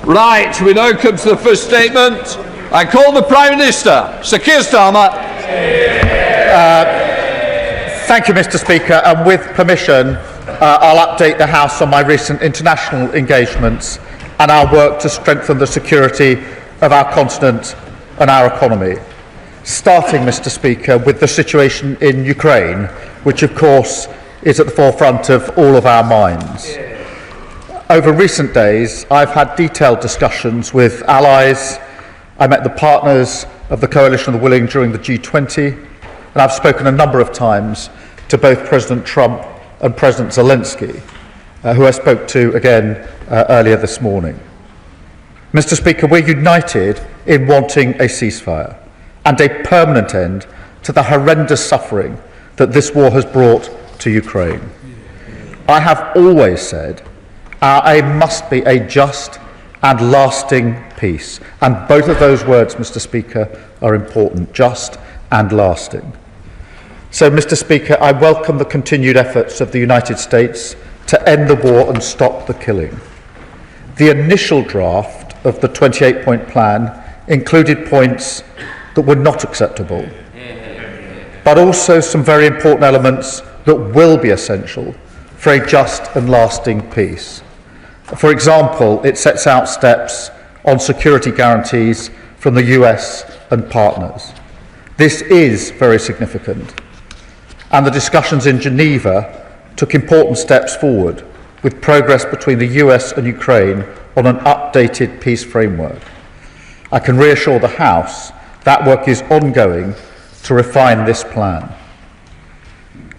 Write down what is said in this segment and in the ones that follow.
Right, we now come to the first statement. I call the Prime Minister, Sir Keir Starmer. Thank you, Mr. Speaker. And with permission, I'll update the House on my recent international engagements and our work to strengthen the security of our continent and our economy. Starting, Mr. Speaker, with the situation in Ukraine, which of course is at the forefront of all of our minds. Over recent days, I've had detailed discussions with allies. I met the partners of the Coalition of the Willing during the G20, and I've spoken a number of times to both President Trump and President Zelensky, who I spoke to again earlier this morning. Mr. Speaker, we're united in wanting a ceasefire and a permanent end to the horrendous suffering that this war has brought to Ukraine. I have always said our aim must be a just and lasting peace. And both of those words, Mr. Speaker, are important, just and lasting. So, Mr. Speaker, I welcome the continued efforts of the United States to end the war and stop the killing. The initial draft of the 28-point plan included points that were not acceptable, but also some very important elements that will be essential for a just and lasting peace. For example, it sets out steps on security guarantees from the US and partners. This is very significant, and the discussions in Geneva took important steps forward, with progress between the US and Ukraine on an updated peace framework. I can reassure the House that work is ongoing to refine this plan.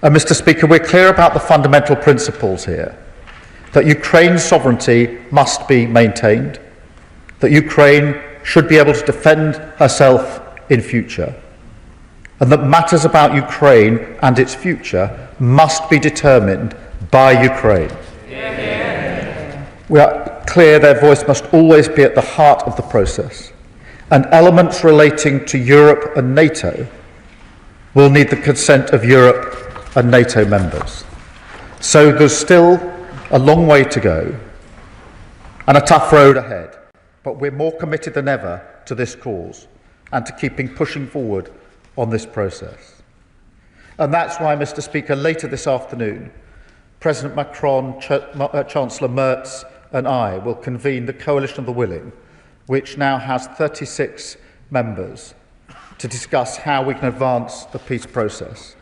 And Mr. Speaker, we're clear about the fundamental principles here, that Ukraine's sovereignty must be maintained, that Ukraine should be able to defend herself in future, and that matters about Ukraine and its future must be determined by Ukraine. We are clear their voice must always be at the heart of the process, and elements relating to Europe and NATO will need the consent of Europe and NATO members. So there's still a long way to go and a tough road ahead, but we're more committed than ever to this cause and to pushing forward on this process. And that's why, Mr. Speaker, later this afternoon, President Macron, Chancellor Merz and I will convene the Coalition of the Willing, which now has 36 members, to discuss how we can advance the peace process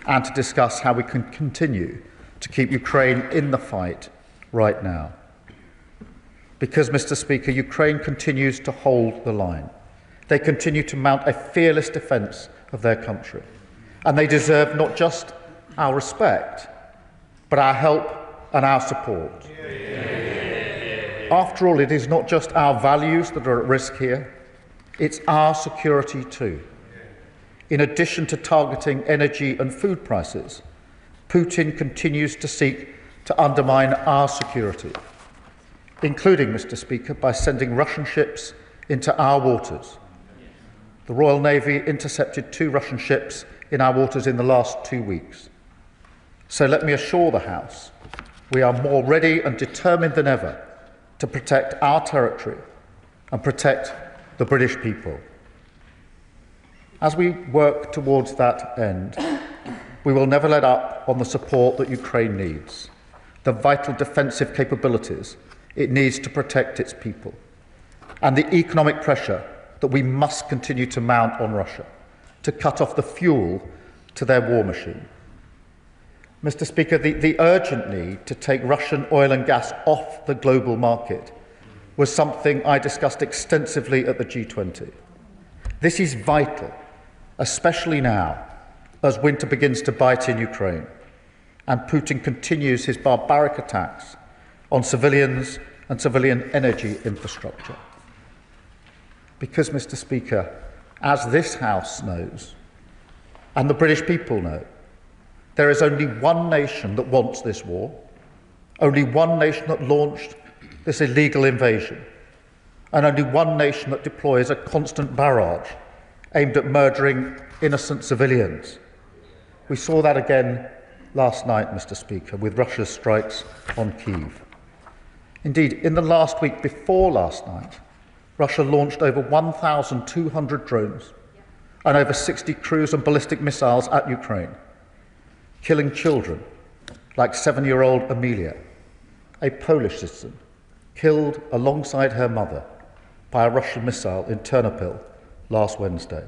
and to discuss how we can continue to keep Ukraine in the fight right now. Because, Mr. Speaker, Ukraine continues to hold the line. They continue to mount a fearless defence of their country. And they deserve not just our respect, but our help and our support. After all, it is not just our values that are at risk here, it's our security too. In addition to targeting energy and food prices, Putin continues to seek to undermine our security, including, Mr. Speaker, by sending Russian ships into our waters. The Royal Navy intercepted 2 Russian ships in our waters in the last 2 weeks. So let me assure the House, we are more ready and determined than ever to protect our territory and protect the British people. As we work towards that end, we will never let up on the support that Ukraine needs, the vital defensive capabilities it needs to protect its people, and the economic pressure that we must continue to mount on Russia to cut off the fuel to their war machine. Mr. Speaker, the urgent need to take Russian oil and gas off the global market was something I discussed extensively at the G20. This is vital, especially now, as winter begins to bite in Ukraine and Putin continues his barbaric attacks on civilians and civilian energy infrastructure. Because, Mr. Speaker, as this House knows, and the British people know, there is only one nation that wants this war, only one nation that launched this illegal invasion, and only one nation that deploys a constant barrage aimed at murdering innocent civilians. We saw that again last night, Mr. Speaker, with Russia's strikes on Kyiv. Indeed, in the last week before last night, Russia launched over 1,200 drones and over 60 cruise and ballistic missiles at Ukraine, killing children like 7-year-old Amelia, a Polish citizen, killed alongside her mother by a Russian missile in Ternopil last Wednesday,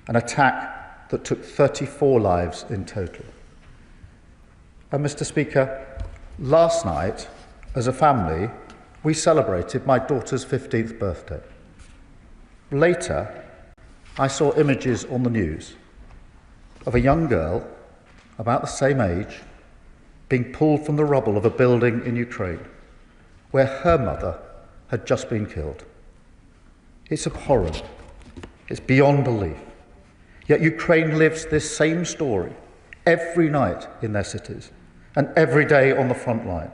an attack that took 34 lives in total. And Mr. Speaker, last night, as a family, we celebrated my daughter's 15th birthday. Later, I saw images on the news of a young girl, about the same age, being pulled from the rubble of a building in Ukraine, where her mother had just been killed. It's abhorrent. It's beyond belief. Yet Ukraine lives this same story every night in their cities and every day on the front line,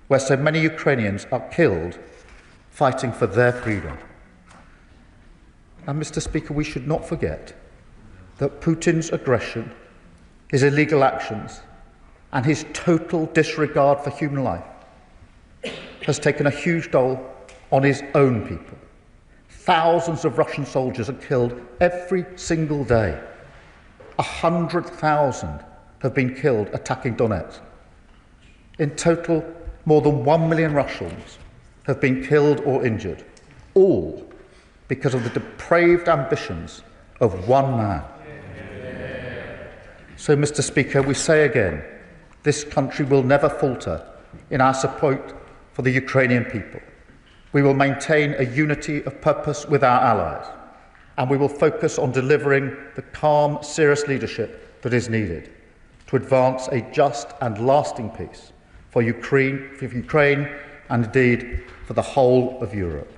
where so many Ukrainians are killed fighting for their freedom. And Mr. Speaker, we should not forget that Putin's aggression, his illegal actions, and his total disregard for human life has taken a huge toll on his own people. Thousands of Russian soldiers are killed every single day. 100,000 have been killed attacking Donetsk. In total, more than 1 million Russians have been killed or injured, all because of the depraved ambitions of one man. So, Mr. Speaker, we say again, this country will never falter in our support for the Ukrainian people. We will maintain a unity of purpose with our allies, and we will focus on delivering the calm, serious leadership that is needed to advance a just and lasting peace for Ukraine and indeed for the whole of Europe.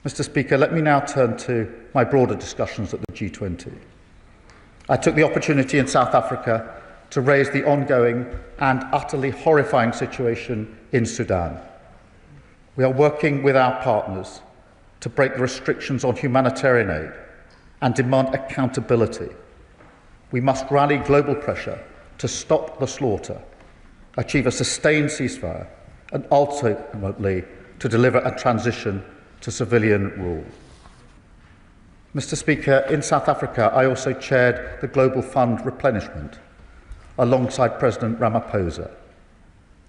Mr. Speaker, let me now turn to my broader discussions at the G20. I took the opportunity in South Africa to raise the ongoing and utterly horrifying situation in Sudan. We are working with our partners to break the restrictions on humanitarian aid and demand accountability. We must rally global pressure to stop the slaughter, achieve a sustained ceasefire, and ultimately to deliver a transition to civilian rule. Mr. Speaker, in South Africa, I also chaired the Global Fund replenishment alongside President Ramaphosa,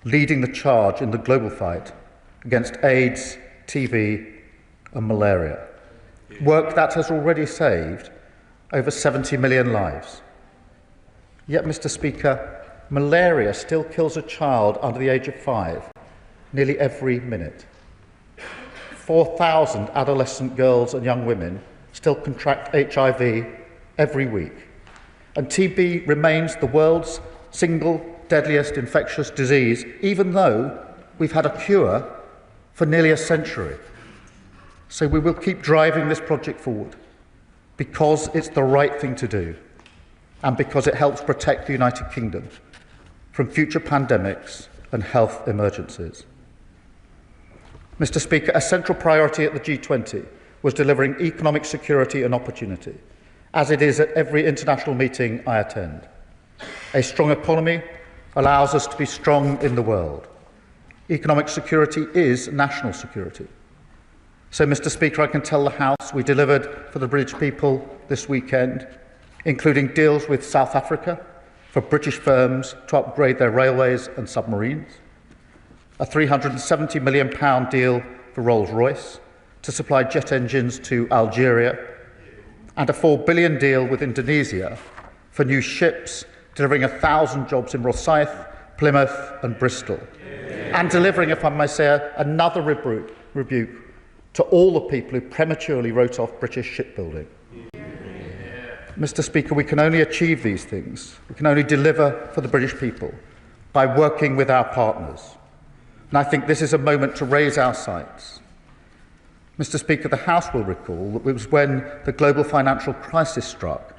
leading the charge in the global fight against AIDS, TB and malaria, work that has already saved over 70 million lives. Yet, Mr. Speaker, malaria still kills a child under the age of 5 nearly every minute. 4,000 adolescent girls and young women still contract HIV every week. And TB remains the world's single deadliest infectious disease, even though we've had a cure for nearly a century. So we will keep driving this project forward because it's the right thing to do and because it helps protect the United Kingdom from future pandemics and health emergencies. Mr. Speaker, a central priority at the G20 was delivering economic security and opportunity, as it is at every international meeting I attend. A strong economy allows us to be strong in the world. Economic security is national security. So, Mr. Speaker, I can tell the House we delivered for the British people this weekend, including deals with South Africa for British firms to upgrade their railways and submarines, a £370 million deal for Rolls-Royce to supply jet engines to Algeria, and a £4 billion deal with Indonesia for new ships, delivering 1,000 jobs in Rosyth, Plymouth and Bristol, and delivering, if I may say, another rebuke to all the people who prematurely wrote off British shipbuilding. Mr. Speaker, we can only achieve these things, we can only deliver for the British people by working with our partners. And I think this is a moment to raise our sights. Mr. Speaker, the House will recall that it was when the global financial crisis struck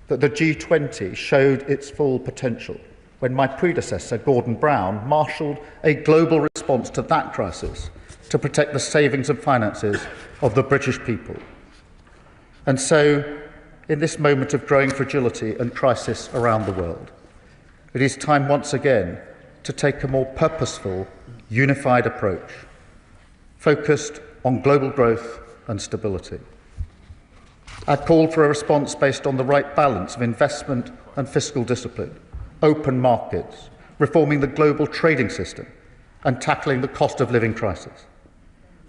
that the G20 showed its full potential, when my predecessor, Gordon Brown, marshalled a global response to that crisis to protect the savings and finances of the British people. And so, in this moment of growing fragility and crisis around the world, it is time once again to take a more purposeful, unified approach, focused on global growth and stability. I called for a response based on the right balance of investment and fiscal discipline, open markets, reforming the global trading system, and tackling the cost of living crisis.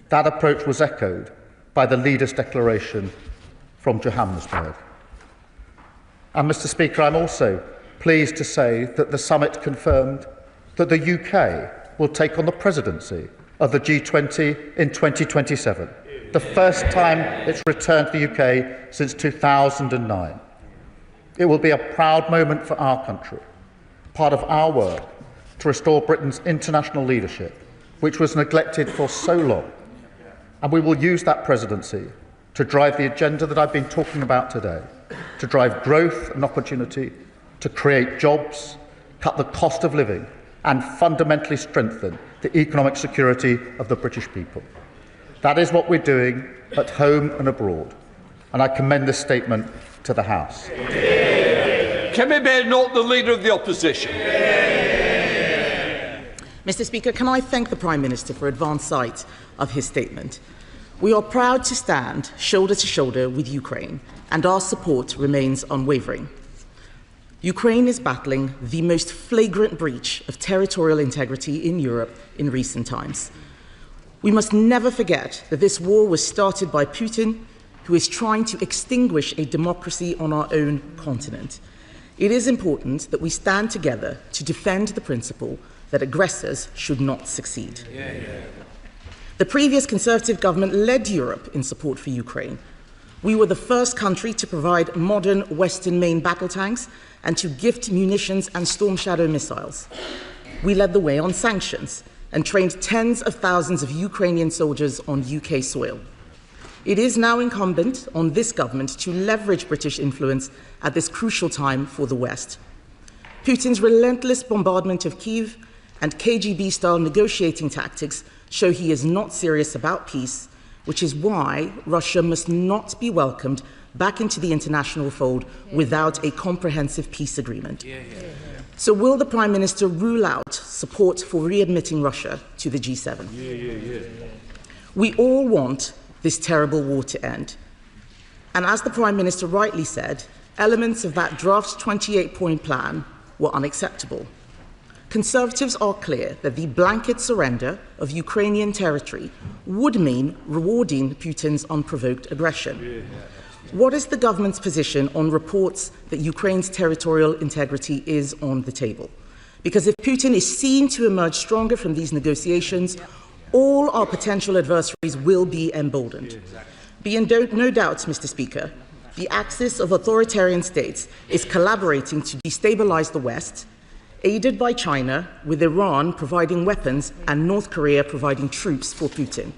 That approach was echoed by the leaders' declaration from Johannesburg. And, Mr. Speaker, I'm also pleased to say that the summit confirmed that the UK will take on the presidency of the G20 in 2027, the first time it's returned to the UK since 2009. It will be a proud moment for our country, part of our work to restore Britain's international leadership, which was neglected for so long. And we will use that presidency to drive the agenda that I've been talking about today, to drive growth and opportunity, to create jobs, cut the cost of living, and fundamentally strengthen the economic security of the British people. That is what we're doing at home and abroad, and I commend this statement to the House. Can we bear note the Leader of the Opposition? Mr. Speaker, can I thank the Prime Minister for advance sight of his statement? We are proud to stand shoulder to shoulder with Ukraine, and our support remains unwavering. Ukraine is battling the most flagrant breach of territorial integrity in Europe in recent times. We must never forget that this war was started by Putin, who is trying to extinguish a democracy on our own continent. It is important that we stand together to defend the principle that aggressors should not succeed. The previous Conservative government led Europe in support for Ukraine. We were the first country to provide modern Western main battle tanks and to gift munitions and Storm Shadow missiles. We led the way on sanctions and trained tens of thousands of Ukrainian soldiers on UK soil. It is now incumbent on this government to leverage British influence at this crucial time for the West. Putin's relentless bombardment of Kyiv and KGB-style negotiating tactics show he is not serious about peace, which is why Russia must not be welcomed back into the international fold without a comprehensive peace agreement. So will the Prime Minister rule out support for readmitting Russia to the G7? We all want this terrible war to end. And as the Prime Minister rightly said, elements of that draft 28-point plan were unacceptable. Conservatives are clear that the blanket surrender of Ukrainian territory would mean rewarding Putin's unprovoked aggression. What is the government's position on reports that Ukraine's territorial integrity is on the table? Because if Putin is seen to emerge stronger from these negotiations, all our potential adversaries will be emboldened. Be in no doubt, Mr. Speaker, the axis of authoritarian states is collaborating to destabilize the West, aided by China, with Iran providing weapons and North Korea providing troops for Putin.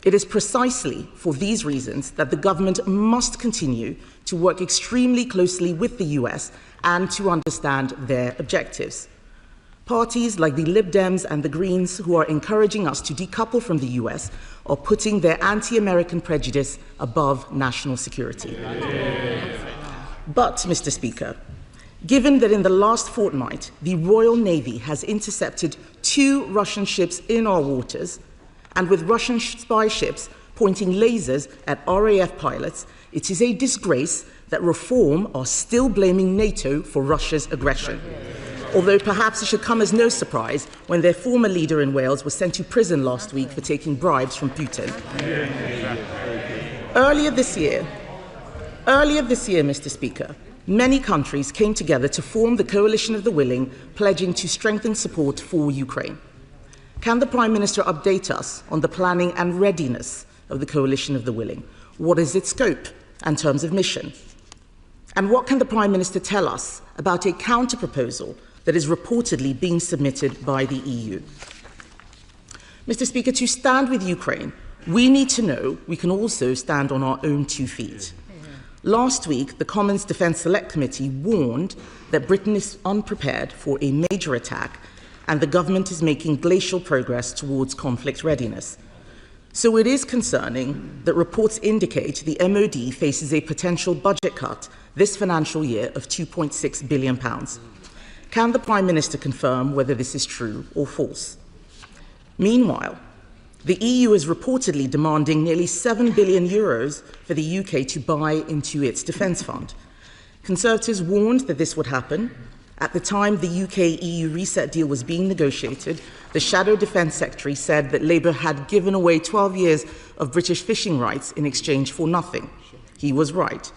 It is precisely for these reasons that the government must continue to work extremely closely with the US and to understand their objectives. Parties like the Lib Dems and the Greens, who are encouraging us to decouple from the US, are putting their anti-American prejudice above national security. But, Mr. Speaker, given that in the last fortnight the Royal Navy has intercepted 2 Russian ships in our waters, and with Russian spy ships pointing lasers at RAF pilots, it is a disgrace that Reform are still blaming NATO for Russia's aggression. Although perhaps it should come as no surprise when their former leader in Wales was sent to prison last week for taking bribes from Putin. Earlier this year, Mr. Speaker, many countries came together to form the Coalition of the Willing, pledging to strengthen support for Ukraine. Can the Prime Minister update us on the planning and readiness of the Coalition of the Willing? What is its scope and terms of mission? And what can the Prime Minister tell us about a counter-proposal that is reportedly being submitted by the EU? Mr. Speaker, to stand with Ukraine, we need to know we can also stand on our own 2 feet. Last week, the Commons Defence Select Committee warned that Britain is unprepared for a major attack and the government is making glacial progress towards conflict readiness. So it is concerning that reports indicate the MOD faces a potential budget cut this financial year of £2.6 billion. Can the Prime Minister confirm whether this is true or false? Meanwhile, the EU is reportedly demanding nearly €7 billion for the UK to buy into its defence fund. Conservatives warned that this would happen. At the time the UK-EU reset deal was being negotiated, the Shadow Defence Secretary said that Labour had given away 12 years of British fishing rights in exchange for nothing. He was right.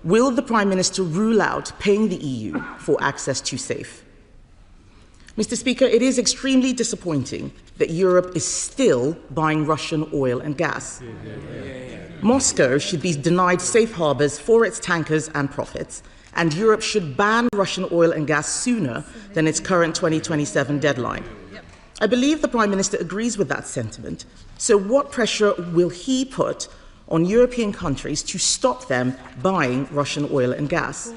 Will the Prime Minister rule out paying the EU for access to SAFE? Mr. Speaker, it is extremely disappointing that Europe is still buying Russian oil and gas. Moscow should be denied safe harbours for its tankers and profits, and Europe should ban Russian oil and gas sooner than its current 2027 deadline. I believe the Prime Minister agrees with that sentiment, so what pressure will he put on European countries to stop them buying Russian oil and gas?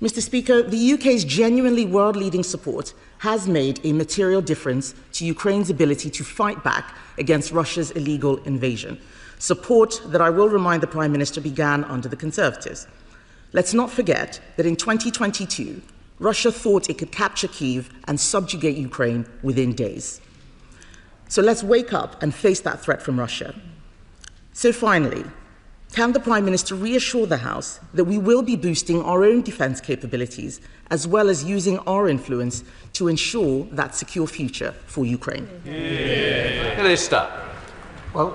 Mr. Speaker, the UK's genuinely world-leading support has made a material difference to Ukraine's ability to fight back against Russia's illegal invasion, support that I will remind the Prime Minister began under the Conservatives. Let's not forget that in 2022, Russia thought it could capture Kyiv and subjugate Ukraine within days. So let's wake up and face that threat from Russia. So finally, can the Prime Minister reassure the House that we will be boosting our own defence capabilities as well as using our influence to ensure that secure future for Ukraine? Minister. Well,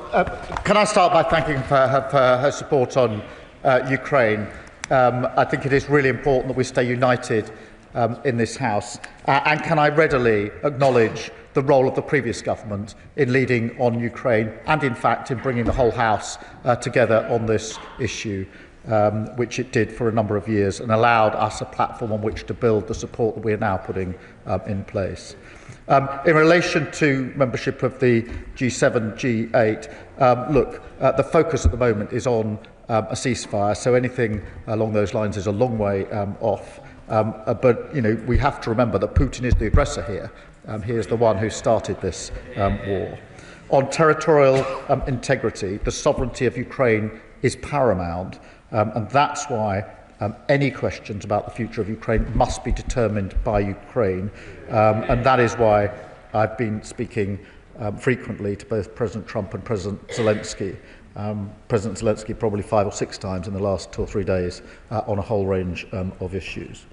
can I start by thanking her support on Ukraine? I think it is really important that we stay united in this House. And can I readily acknowledge the role of the previous government in leading on Ukraine and, in fact, in bringing the whole House together on this issue, which it did for a number of years and allowed us a platform on which to build the support that we are now putting in place. In relation to membership of the G7, G8, look, the focus at the moment is on a ceasefire, so anything along those lines is a long way off. But, you know, we have to remember that Putin is the aggressor here. He is the one who started this war. On territorial integrity, the sovereignty of Ukraine is paramount, and that's why any questions about the future of Ukraine must be determined by Ukraine. And that is why I've been speaking frequently to both President Trump and President Zelensky. President Zelensky probably 5 or 6 times in the last 2 or 3 days on a whole range of issues.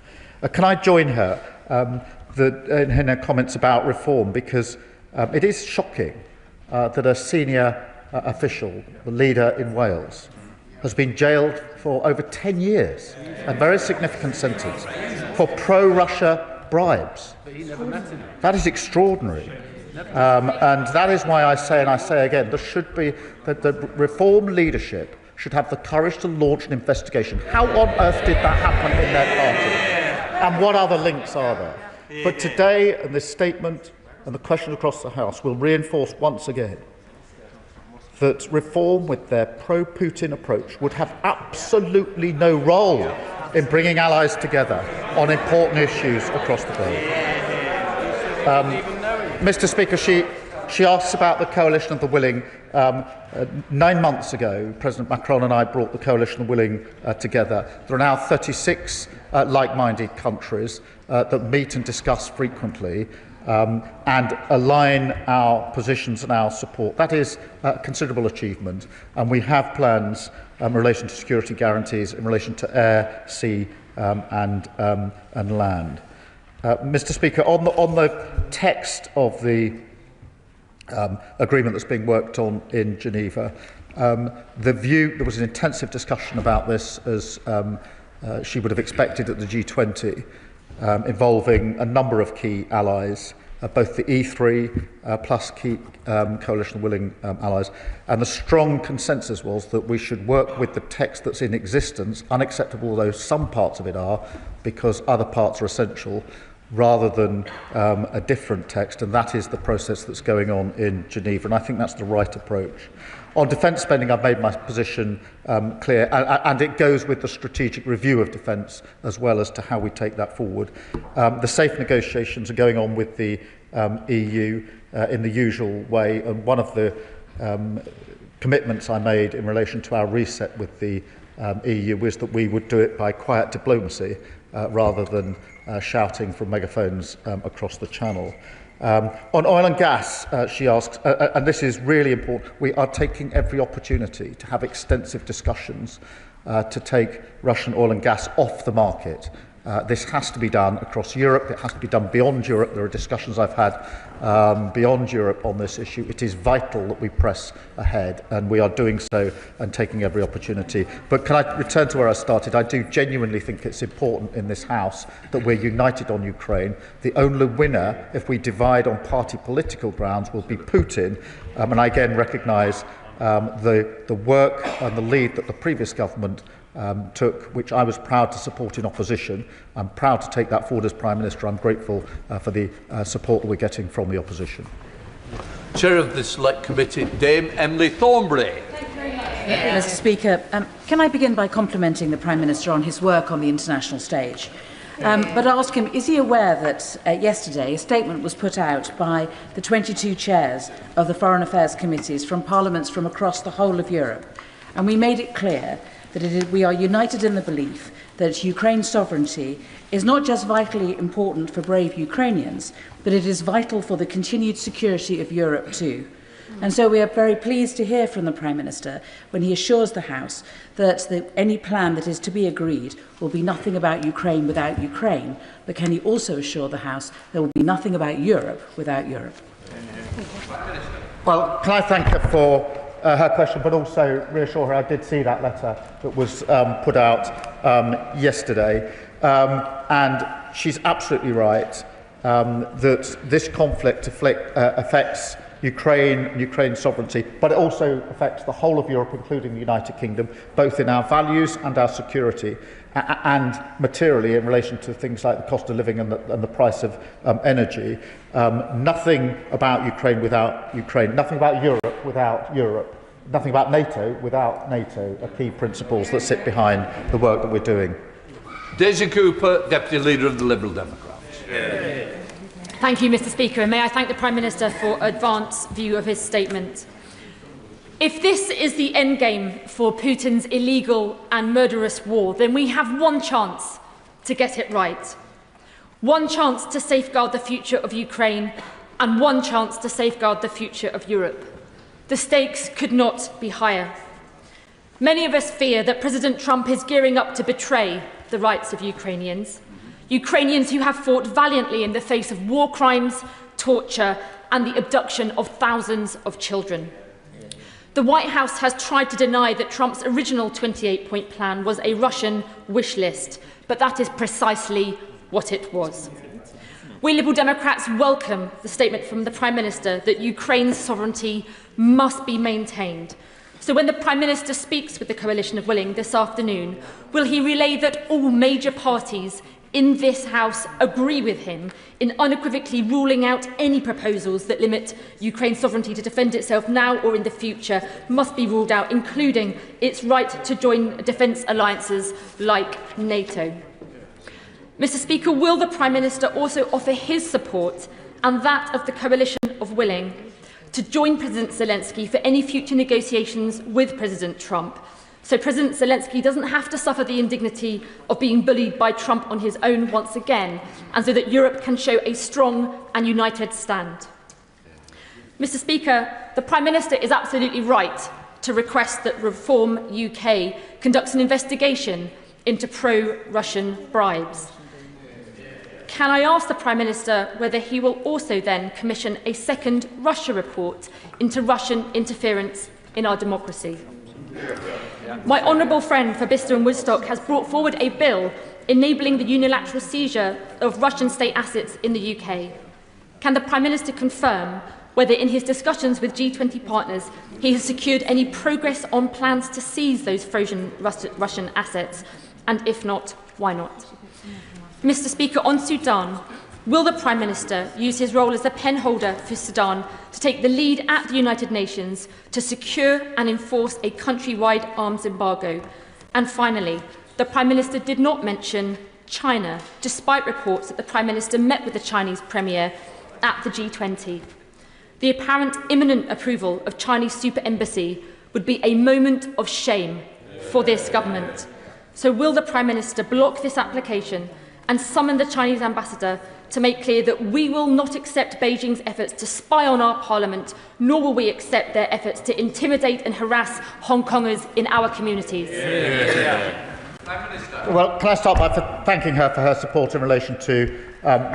Can I join her in her comments about reform, because it is shocking that a senior official, the leader in Wales, has been jailed for over 10 years, a very significant sentence, for pro-Russia bribes. That is extraordinary. And that is why I say, and I say again, there should be that the reform leadership should have the courage to launch an investigation. How on earth did that happen in their party? And what other links are there? But today, and this statement and the question across the House will reinforce once again that reform with their pro-Putin approach would have absolutely no role in bringing allies together on important issues across the globe. Mr. Speaker, she asks about the coalition of the willing. 9 months ago, President Macron and I brought the coalition of willing together. There are now 36 like-minded countries that meet and discuss frequently and align our positions and our support. That is a considerable achievement, and we have plans in relation to security guarantees, in relation to air, sea and land. Mr. Speaker, on the text of the agreement that's being worked on in Geneva, there was an intensive discussion about this, as she would have expected at the G20, involving a number of key allies, both the E3 plus key coalition of willing allies, and the strong consensus was that we should work with the text that's in existence, unacceptable although some parts of it are, because other parts are essential, rather than a different text, and that is the process that's going on in Geneva, and I think that's the right approach. On defence spending, I've made my position clear, and it goes with the strategic review of defence as well as to how we take that forward. The safe negotiations are going on with the EU in the usual way, and one of the commitments I made in relation to our reset with the EU was that we would do it by quiet diplomacy rather than shouting from megaphones across the channel. On oil and gas, she asks, and this is really important, we are taking every opportunity to have extensive discussions to take Russian oil and gas off the market. This has to be done across Europe. It has to be done beyond Europe. There are discussions I've had beyond Europe on this issue. It is vital that we press ahead, and we are doing so and taking every opportunity. But can I return to where I started? I do genuinely think it's important in this House that we're united on Ukraine. The only winner, if we divide on party political grounds, will be Putin. And I again recognise the work and the lead that the previous government took, which I was proud to support in opposition. I'm proud to take that forward as Prime Minister. I'm grateful for the support that we're getting from the opposition. Chair of the Select Committee, Dame Emily Thornberry. Mr. Speaker, can I begin by complimenting the Prime Minister on his work on the international stage? But ask him, is he aware that yesterday a statement was put out by the 22 chairs of the Foreign Affairs Committees from parliaments from across the whole of Europe, and we made it clear that we are united in the belief that Ukraine's sovereignty is not just vitally important for brave Ukrainians, but it is vital for the continued security of Europe too. And so we are very pleased to hear from the Prime Minister when he assures the House that any plan that is to be agreed will be nothing about Ukraine without Ukraine, but can he also assure the House there will be nothing about Europe without Europe? Well, can I thank her for her question, but also reassure her I did see that letter that was put out yesterday. And she's absolutely right that this conflict affects Ukraine's sovereignty, but it also affects the whole of Europe, including the United Kingdom, both in our values and our security, and materially in relation to things like the cost of living and the price of energy. Nothing about Ukraine without Ukraine, nothing about Europe without Europe, nothing about NATO without NATO are key principles that sit behind the work that we're doing. Daisy Cooper, Deputy Leader of the Liberal Democrats. Thank you, Mr. Speaker, and may I thank the Prime Minister for advance view of his statement. If this is the endgame for Putin's illegal and murderous war, then we have one chance to get it right. One chance to safeguard the future of Ukraine and one chance to safeguard the future of Europe. The stakes could not be higher. Many of us fear that President Trump is gearing up to betray the rights of Ukrainians. Ukrainians who have fought valiantly in the face of war crimes, torture and the abduction of thousands of children. The White House has tried to deny that Trump's original 28-point plan was a Russian wish list, but that is precisely what it was. We Liberal Democrats welcome the statement from the Prime Minister that Ukraine's sovereignty must be maintained. So when the Prime Minister speaks with the Coalition of Willing this afternoon, will he relay that all major parties in this House agree with him in unequivocally ruling out any proposals that limit Ukraine's sovereignty to defend itself now or in the future must be ruled out, including its right to join defence alliances like NATO? Mr. Speaker, will the Prime Minister also offer his support and that of the Coalition of Willing to join President Zelensky for any future negotiations with President Trump, so President Zelensky doesn't have to suffer the indignity of being bullied by Trump on his own once again, and so that Europe can show a strong and united stand? Mr. Speaker, the Prime Minister is absolutely right to request that Reform UK conducts an investigation into pro-Russian bribes. Can I ask the Prime Minister whether he will also then commission a second Russia report into Russian interference in our democracy? My honourable friend for Bicester and Woodstock has brought forward a bill enabling the unilateral seizure of Russian state assets in the UK. Can the Prime Minister confirm whether in his discussions with G20 partners he has secured any progress on plans to seize those frozen Russian assets, and if not, why not? Mr. Speaker, on Sudan, will the Prime Minister use his role as the penholder for Sudan to take the lead at the United Nations to secure and enforce a countrywide arms embargo? And finally, the Prime Minister did not mention China, despite reports that the Prime Minister met with the Chinese Premier at the G20. The apparent imminent approval of Chinese super embassy would be a moment of shame for this government. So will the Prime Minister block this application and summon the Chinese ambassador to make clear that we will not accept Beijing's efforts to spy on our parliament, nor will we accept their efforts to intimidate and harass Hong Kongers in our communities. Well, can I start by thanking her for her support in relation to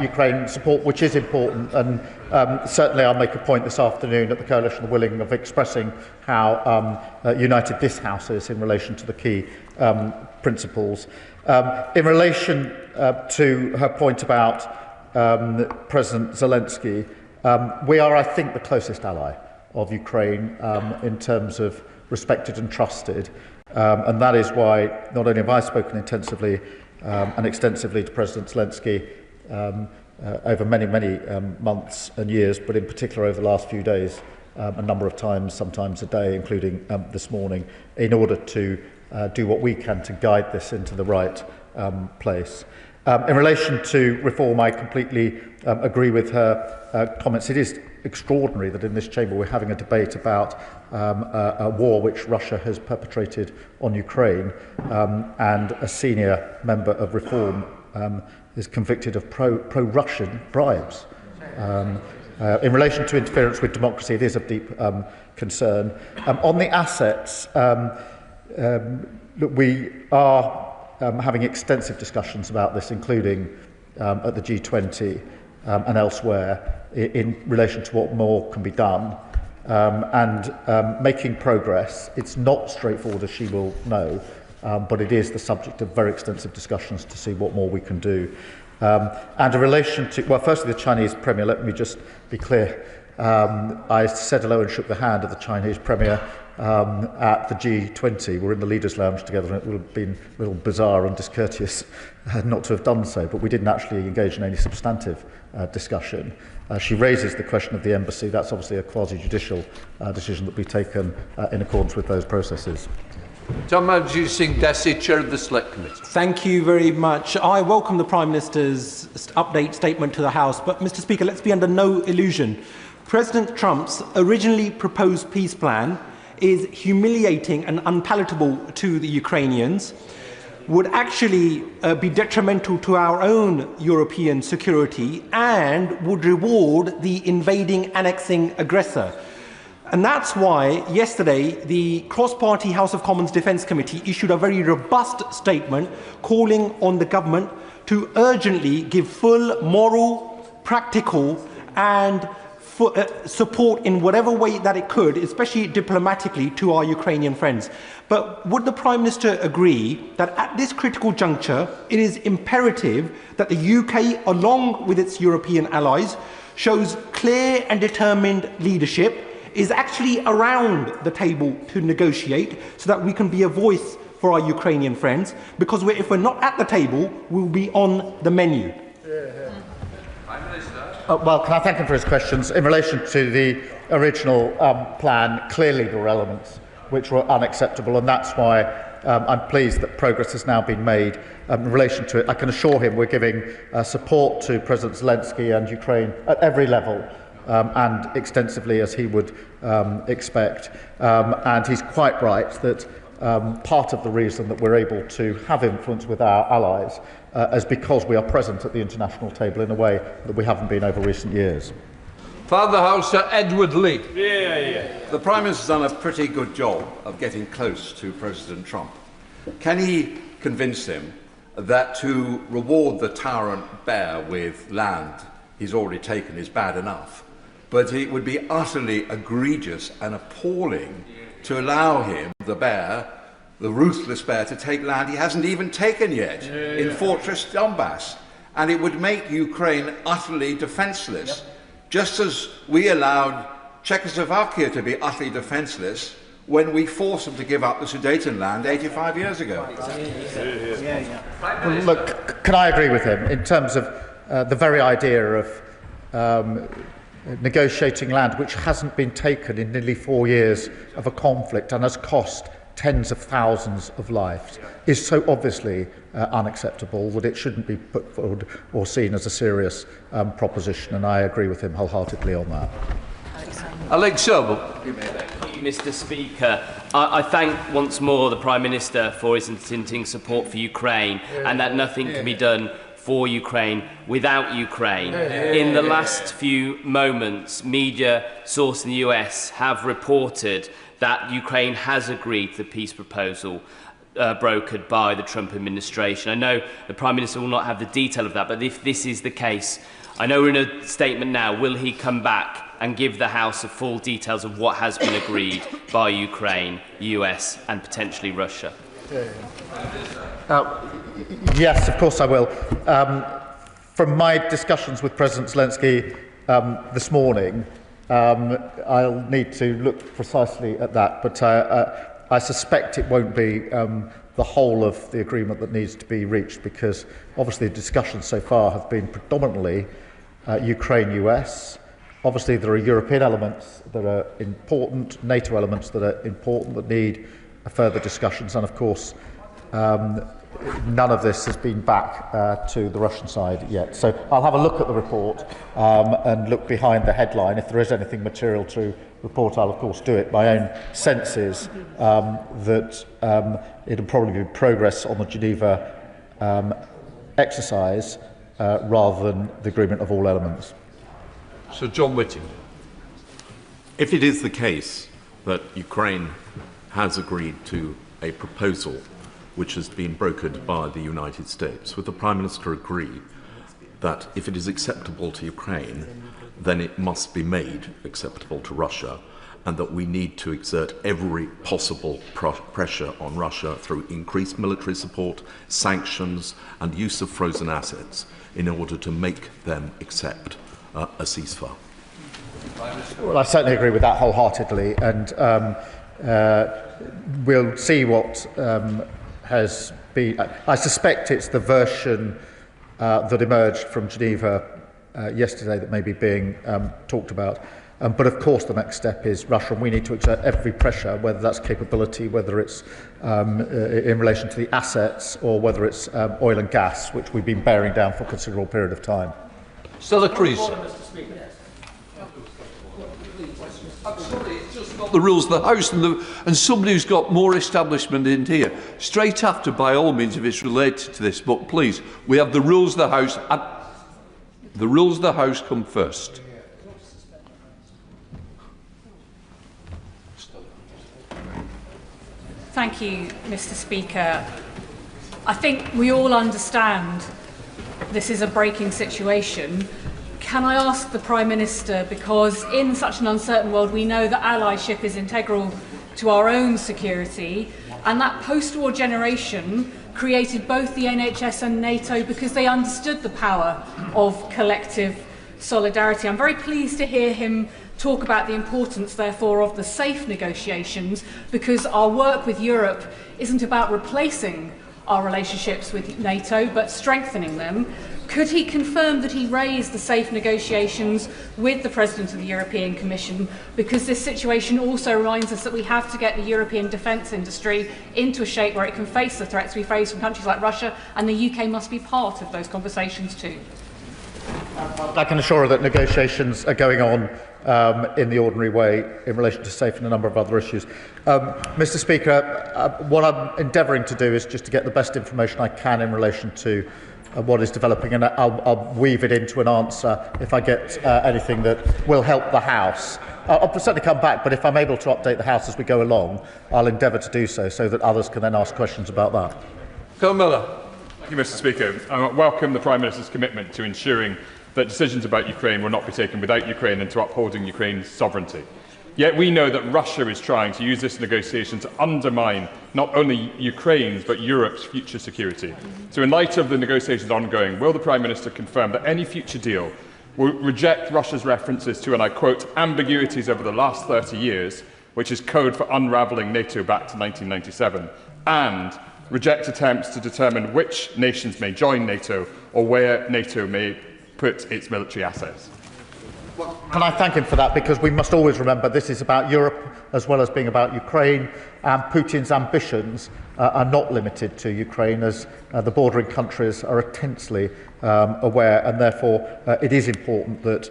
Ukraine support, which is important, and certainly I'll make a point this afternoon at the Coalition of the Willing of expressing how united this House is in relation to the key principles. In relation to her point about President Zelensky, we are, I think, the closest ally of Ukraine in terms of respected and trusted, and that is why not only have I spoken intensively and extensively to President Zelensky over many months and years, but in particular over the last few days, a number of times, sometimes a day, including this morning, in order to do what we can to guide this into the right place. In relation to reform, I completely agree with her comments. It is extraordinary that in this chamber we're having a debate about a war which Russia has perpetrated on Ukraine, and a senior member of Reform is convicted of pro-Russian bribes. In relation to interference with democracy, it is of deep concern. On the assets, look, we are having extensive discussions about this, including at the G20 and elsewhere, in relation to what more can be done, and making progress. It's not straightforward, as she will know, but it is the subject of very extensive discussions to see what more we can do. And in relation to, well, firstly, the Chinese Premier, let me just be clear. I said hello and shook the hand of the Chinese Premier at the G20. We're in the Leaders' Lounge together, and it would have been a little bizarre and discourteous not to have done so, but we didn't actually engage in any substantive discussion. She raises the question of the embassy. That's obviously a quasi-judicial decision that will be taken in accordance with those processes. Manjit Singh Desi, Chair of the Select Committee. Thank you very much. I welcome the Prime Minister's update statement to the House, but Mr. Speaker, let's be under no illusion. President Trump's originally proposed peace plan is humiliating and unpalatable to the Ukrainians, would actually be detrimental to our own European security, and would reward the invading, annexing aggressor. And that's why yesterday the cross-party House of Commons Defence Committee issued a very robust statement calling on the government to urgently give full moral, practical and support in whatever way that it could, especially diplomatically, to our Ukrainian friends. But would the Prime Minister agree that at this critical juncture, it is imperative that the UK, along with its European allies, shows clear and determined leadership, is actually around the table to negotiate so that we can be a voice for our Ukrainian friends, because if we're not at the table, we'll be on the menu. Well, can I thank him for his questions? In relation to the original plan, clearly there were elements which were unacceptable, and that's why I'm pleased that progress has now been made in relation to it. I can assure him we're giving support to President Zelensky and Ukraine at every level, and extensively as he would expect. And he's quite right that part of the reason that we're able to have influence with our allies is because we are present at the international table in a way that we haven't been over recent years. Father House, Edward Lee. The Prime Minister's done a pretty good job of getting close to President Trump. Can he convince him that to reward the tyrant bear with land he's already taken is bad enough, but it would be utterly egregious and appalling to allow him, the bear, the ruthless bear, to take land he hasn't even taken yet in Fortress Donbass? And it would make Ukraine utterly defenceless, just as we allowed Czechoslovakia to be utterly defenceless when we forced them to give up the Sudeten land 85 years ago. Well, look, can I agree with him in terms of the very idea of negotiating land which hasn't been taken in nearly 4 years of a conflict and has cost tens of thousands of lives is so obviously unacceptable that it shouldn't be put forward or seen as a serious proposition, and I agree with him wholeheartedly on that. Alex Sobel. Mr. Speaker, I thank once more the Prime Minister for his hinting support for Ukraine and that nothing can be done for Ukraine without Ukraine. In the last few moments, media sources in the US have reported that Ukraine has agreed to the peace proposal brokered by the Trump administration. I know the Prime Minister will not have the detail of that, but if this is the case, I know we're in a statement now, will he come back and give the House the full details of what has been agreed by Ukraine, US and potentially Russia? Yes, of course I will. From my discussions with President Zelensky this morning, I'll need to look precisely at that, but I suspect it won't be the whole of the agreement that needs to be reached, because obviously the discussions so far have been predominantly Ukraine-US. Obviously there are European elements that are important, NATO elements that are important, that need further discussions, and of course none of this has been back to the Russian side yet. So I'll have a look at the report and look behind the headline. If there is anything material to report, I'll of course do it. My own sense is that it'll probably be progress on the Geneva exercise rather than the agreement of all elements. Sir John Whitting. If it is the case that Ukraine has agreed to a proposal which has been brokered by the United States, would the Prime Minister agree that if it is acceptable to Ukraine, then it must be made acceptable to Russia, and that we need to exert every possible pressure on Russia through increased military support, sanctions and use of frozen assets in order to make them accept a ceasefire? Well, I certainly agree with that wholeheartedly, and we'll see what has been. I suspect it's the version that emerged from Geneva yesterday that may be being talked about. But of course the next step is Russia, and we need to exert every pressure, whether that's capability, whether it's in relation to the assets, or whether it's oil and gas, which we've been bearing down for a considerable period of time. Stella Crease. I'm sorry, it's just not the rules of the House, and somebody who's got more establishment in here. Straight after, by all means, if it's related to this, but please, we have the rules of the House, and the rules of the House come first. Thank you, Mr. Speaker. I think we all understand this is a breaking situation. Can I ask the Prime Minister, because in such an uncertain world we know that allyship is integral to our own security, and that post-war generation created both the NHS and NATO because they understood the power of collective solidarity. I'm very pleased to hear him talk about the importance, therefore, of the safe negotiations, because our work with Europe isn't about replacing our relationships with NATO, but strengthening them. Could he confirm that he raised the safe negotiations with the President of the European Commission, because this situation also reminds us that we have to get the European defence industry into a shape where it can face the threats we face from countries like Russia, and the UK must be part of those conversations too? I can assure her that negotiations are going on in the ordinary way in relation to safe and a number of other issues. Mr. Speaker, what I'm endeavouring to do is just to get the best information I can in relation to what is developing, and I'll weave it into an answer if I get anything that will help the House. I'll certainly come back, but if I'm able to update the House as we go along, I'll endeavour to do so that others can then ask questions about that. Colin Miller. Thank you, Mr. Speaker. I welcome the Prime Minister's commitment to ensuring that decisions about Ukraine will not be taken without Ukraine and to upholding Ukraine's sovereignty. Yet we know that Russia is trying to use this negotiation to undermine not only Ukraine's but Europe's future security. So in light of the negotiations ongoing, will the Prime Minister confirm that any future deal will reject Russia's references to, and I quote, ambiguities over the last 30 years, which is code for unravelling NATO back to 1997, and reject attempts to determine which nations may join NATO or where NATO may put its military assets? Can I thank him for that, because we must always remember this is about Europe as well as being about Ukraine, and Putin's ambitions are not limited to Ukraine, as the bordering countries are intensely aware, and therefore it is important that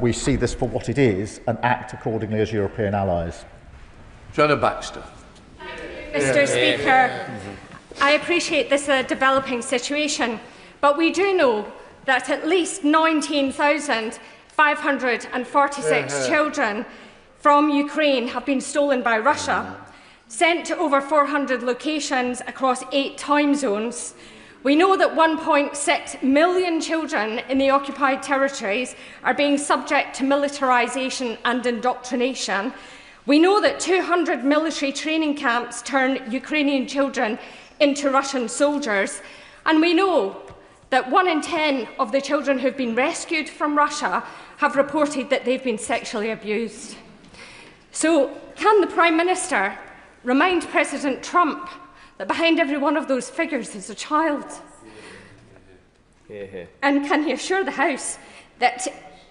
we see this for what it is and act accordingly as European allies. Joanna Baxter. Mr. Speaker, I appreciate this is a developing situation, But we do know that at least 19,546 children from Ukraine have been stolen by Russia, sent to over 400 locations across 8 time zones. We know that 1.6 million children in the occupied territories are being subject to militarisation and indoctrination. We know that 200 military training camps turn Ukrainian children into Russian soldiers. And we know that 1 in 10 of the children who have been rescued from Russia have reported that they've been sexually abused. So, can the Prime Minister remind President Trump that behind every one of those figures is a child? And can he assure the House that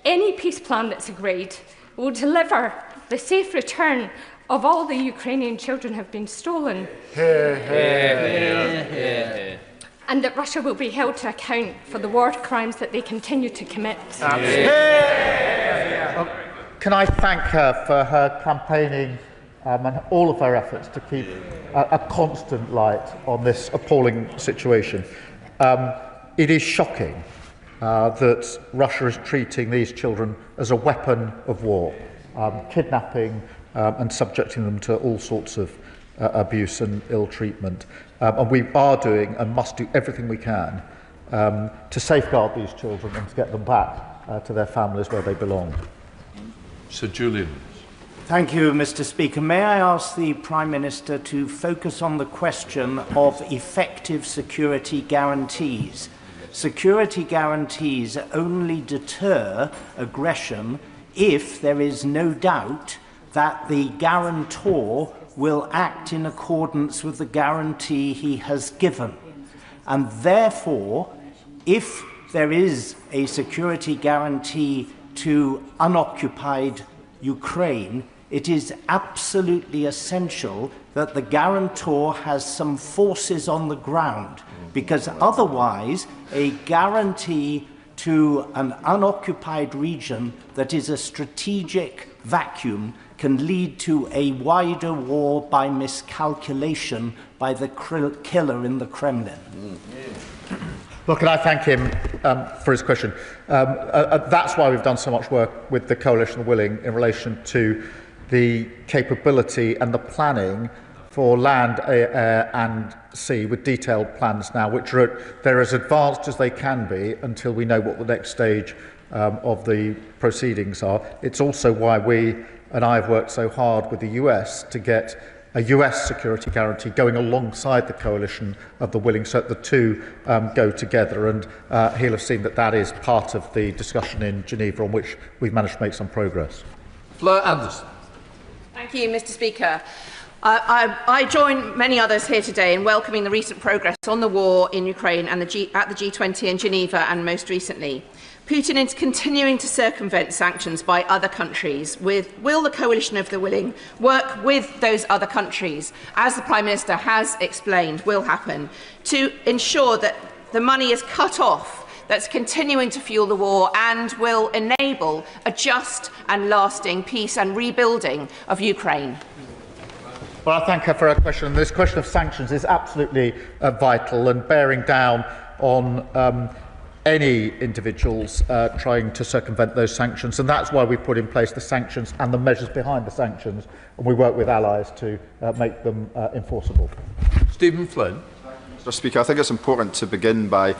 any peace plan that's agreed will deliver the safe return of all the Ukrainian children who have been stolen? And that Russia will be held to account for the war crimes that they continue to commit? Can I thank her for her campaigning and all of her efforts to keep a constant light on this appalling situation. It is shocking that Russia is treating these children as a weapon of war, kidnapping and subjecting them to all sorts of abuse and ill treatment. And we are doing and must do everything we can to safeguard these children and to get them back to their families where they belong. Sir Julian. Thank you, Mr. Speaker. May I ask the Prime Minister to focus on the question of effective security guarantees? Security guarantees only deter aggression if there is no doubt that the guarantor will act in accordance with the guarantee he has given. And therefore, if there is a security guarantee to unoccupied Ukraine, it is absolutely essential that the guarantor has some forces on the ground, because otherwise a guarantee to an unoccupied region that is a strategic vacuum can lead to a wider war by miscalculation by the killer in the Kremlin. Well, can I thank him for his question? That's why we've done so much work with the Coalition of the Willing in relation to the capability and the planning for land, air and sea, with detailed plans now, which they're as advanced as they can be until we know what the next stage of the proceedings are. It's also why we and I have worked so hard with the US to get a US security guarantee going alongside the Coalition of the Willing, so that the two go together. And he'll have seen that that is part of the discussion in Geneva, on which we've managed to make some progress. Fleur Anderson. Thank you, Mr. Speaker. I join many others here today in welcoming the recent progress on the war in Ukraine and at the G20 in Geneva, and most recently. Putin is continuing to circumvent sanctions by other countries. Will the Coalition of the Willing work with those other countries, as the Prime Minister has explained will happen, to ensure that the money is cut off that's continuing to fuel the war and will enable a just and lasting peace and rebuilding of Ukraine? Well, I thank her for her question. This question of sanctions is absolutely vital, and bearing down on any individuals trying to circumvent those sanctions, and that's why we put in place the sanctions and the measures behind the sanctions, and we work with allies to make them enforceable. Stephen Flynn. Mr. Speaker, I think it's important to begin by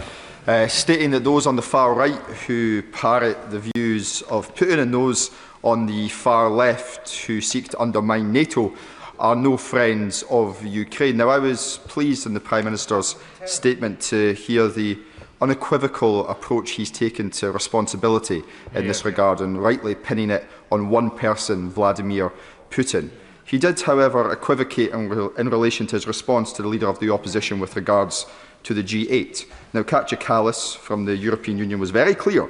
stating that those on the far right who parrot the views of Putin and those on the far left who seek to undermine NATO are no friends of Ukraine. Now, I was pleased in the Prime Minister's statement to hear the unequivocal approach he's taken to responsibility in this regard, and rightly pinning it on one person, Vladimir Putin. He did, however, equivocate in relation to his response to the Leader of the Opposition with regards to the G8. Now, Katja Kallas from the European Union was very clear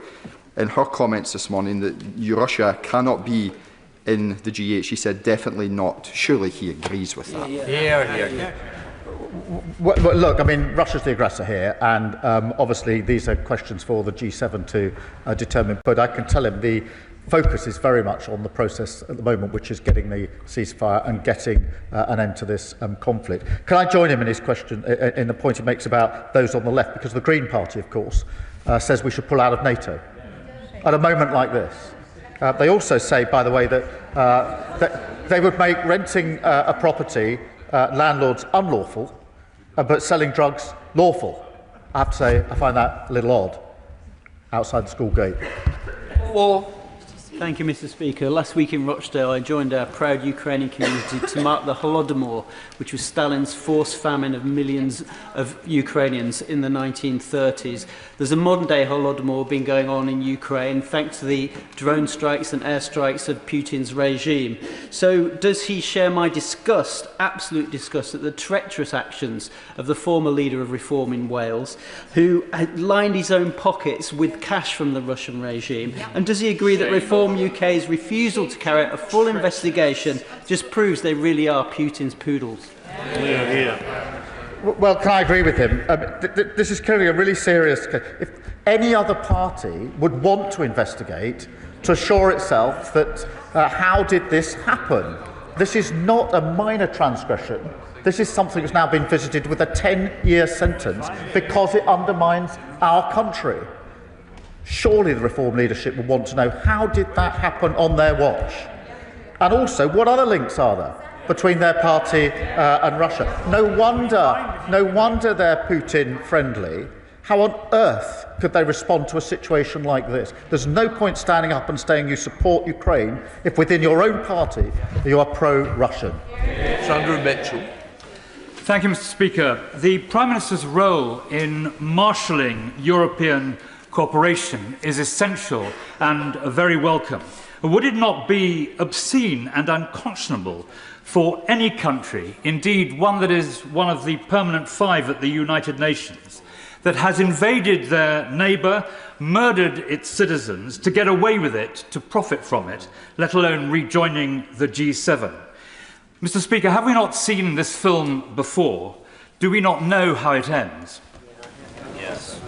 in her comments this morning that Russia cannot be in the G8. She said definitely not. Surely he agrees with that. Well, look, I mean, Russia's the aggressor here, and obviously these are questions for the G7 to determine. But I can tell him the focus is very much on the process at the moment, which is getting the ceasefire and getting an end to this conflict. Can I join him in his question, in the point he makes about those on the left? Because the Green Party, of course, says we should pull out of NATO at a moment like this. They also say, by the way, that they would make renting a property landlords unlawful, but selling drugs lawful. I have to say, I find that a little odd outside the school gate. Thank you, Mr. Speaker. Last week in Rochdale, I joined our proud Ukrainian community to mark the Holodomor, which was Stalin's forced famine of millions of Ukrainians in the 1930s. There's a modern-day Holodomor been going on in Ukraine thanks to the drone strikes and airstrikes of Putin's regime. So does he share my disgust, absolute disgust, at the treacherous actions of the former leader of Reform in Wales, who had lined his own pockets with cash from the Russian regime? And does he agree that Reform UK's refusal to carry out a full investigation just proves they really are Putin's poodles? Well, can I agree with him? This is clearly a really serious case. If any other party would want to investigate to assure itself that how did this happen? This is not a minor transgression. This is something that's now been visited with a 10-year sentence because it undermines our country. Surely the Reform leadership would want to know, how did that happen on their watch? And also, what other links are there between their party and Russia? No wonder they're Putin-friendly. How on earth could they respond to a situation like this? There's no point standing up and saying you support Ukraine if within your own party you are pro-Russian. Sandra Mitchell. Thank you, Mr. Speaker. The Prime Minister's role in marshalling European cooperation is essential and very welcome. Would it not be obscene and unconscionable for any country, indeed one that is one of the permanent five at the United Nations, that has invaded their neighbour, murdered its citizens, to get away with it, to profit from it, let alone rejoining the G7? Mr. Speaker, have we not seen this film before? Do we not know how it ends? Yes.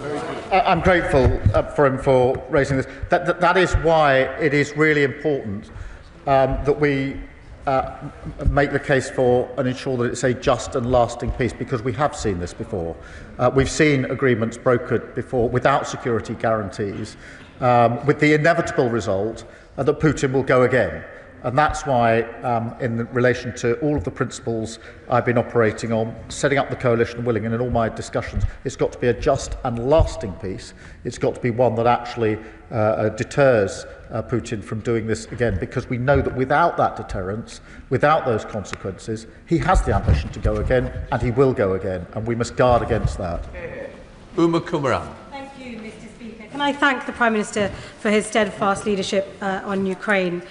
I'm grateful for him for raising this. That is why it is really important that we make the case for and ensure that it's a just and lasting peace, because we have seen this before. We've seen agreements brokered before without security guarantees, with the inevitable result that Putin will go again. And that's why, in relation to all of the principles I've been operating on, setting up the coalition willing, and in all my discussions, it's got to be a just and lasting peace. It's got to be one that actually deters Putin from doing this again, because we know that without that deterrence, without those consequences, he has the ambition to go again, and he will go again, and we must guard against that. Uma Kumaran. Thank you, Mr. Speaker. Can I thank the Prime Minister for his steadfast leadership on Ukraine?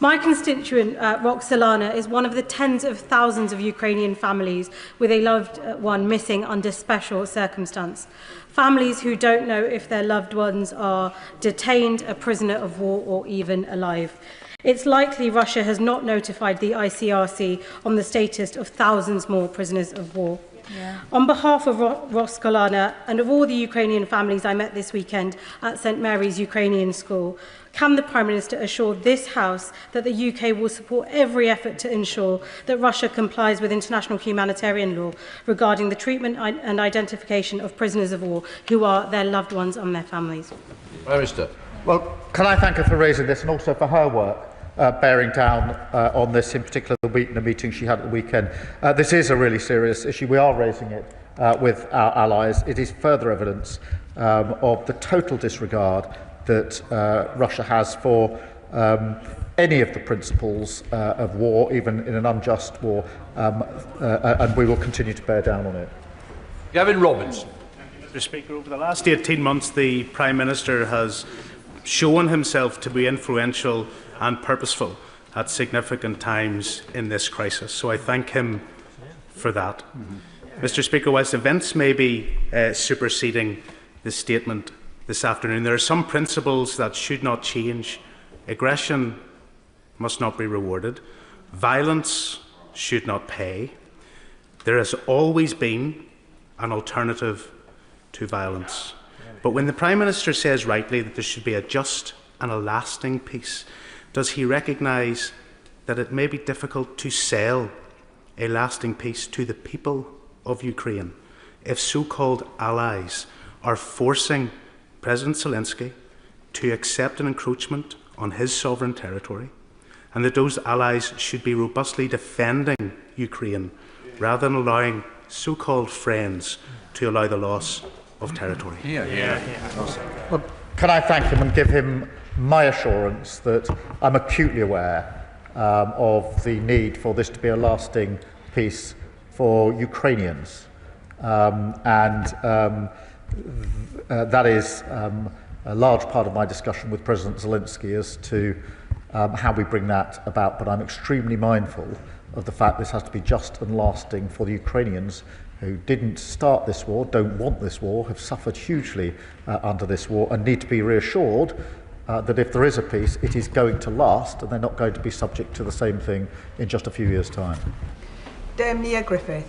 My constituent, Roxolana, is one of the tens of thousands of Ukrainian families with a loved one missing under special circumstance. Families who don't know if their loved ones are detained, a prisoner of war, or even alive. It's likely Russia has not notified the ICRC on the status of thousands more prisoners of war. Yeah. On behalf of Roskolana and of all the Ukrainian families I met this weekend at St Mary's Ukrainian School, can the Prime Minister assure this House that the UK will support every effort to ensure that Russia complies with international humanitarian law regarding the treatment and identification of prisoners of war who are their loved ones and their families? Prime Minister. Well, can I thank her for raising this and also for her work bearing down on this, in particular the meeting she had at the weekend. This is a really serious issue. We are raising it with our allies. It is further evidence of the total disregard that Russia has for any of the principles of war, even in an unjust war, and we will continue to bear down on it. Gavin Robinson. Mr. Speaker, over the last 18 months, the Prime Minister has shown himself to be influential and purposeful at significant times in this crisis. So I thank him for that. Mr. Speaker, whilst events may be superseding the statement this afternoon, there are some principles that should not change. Aggression must not be rewarded. Violence should not pay. There has always been an alternative to violence. But when the Prime Minister says rightly that there should be a just and a lasting peace? Does he recognise that it may be difficult to sell a lasting peace to the people of Ukraine if so-called allies are forcing President Zelensky to accept an encroachment on his sovereign territory, and that those allies should be robustly defending Ukraine rather than allowing so-called friends to allow the loss of territory? Well, can I thank him and give him my assurance that I'm acutely aware of the need for this to be a lasting peace for Ukrainians. That is a large part of my discussion with President Zelensky as to how we bring that about. But I'm extremely mindful of the fact this has to be just and lasting for the Ukrainians who didn't start this war, don't want this war, have suffered hugely under this war, and need to be reassured that if there is a peace, it is going to last, and they're not going to be subject to the same thing in just a few years' time. Nia Griffith.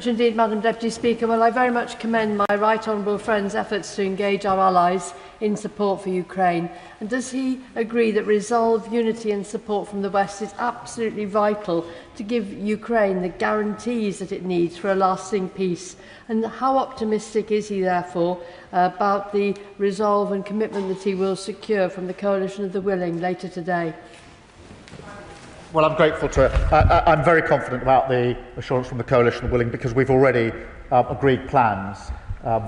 Indeed, Madam Deputy Speaker. Well, I very much commend my right honourable friend's efforts to engage our allies in support for Ukraine. And does he agree that resolve, unity and support from the West is absolutely vital to give Ukraine the guarantees that it needs for a lasting peace? And how optimistic is he, therefore, about the resolve and commitment that he will secure from the Coalition of the Willing later today? Well, I'm grateful to it. I'm very confident about the assurance from the Coalition of Willing because we've already agreed plans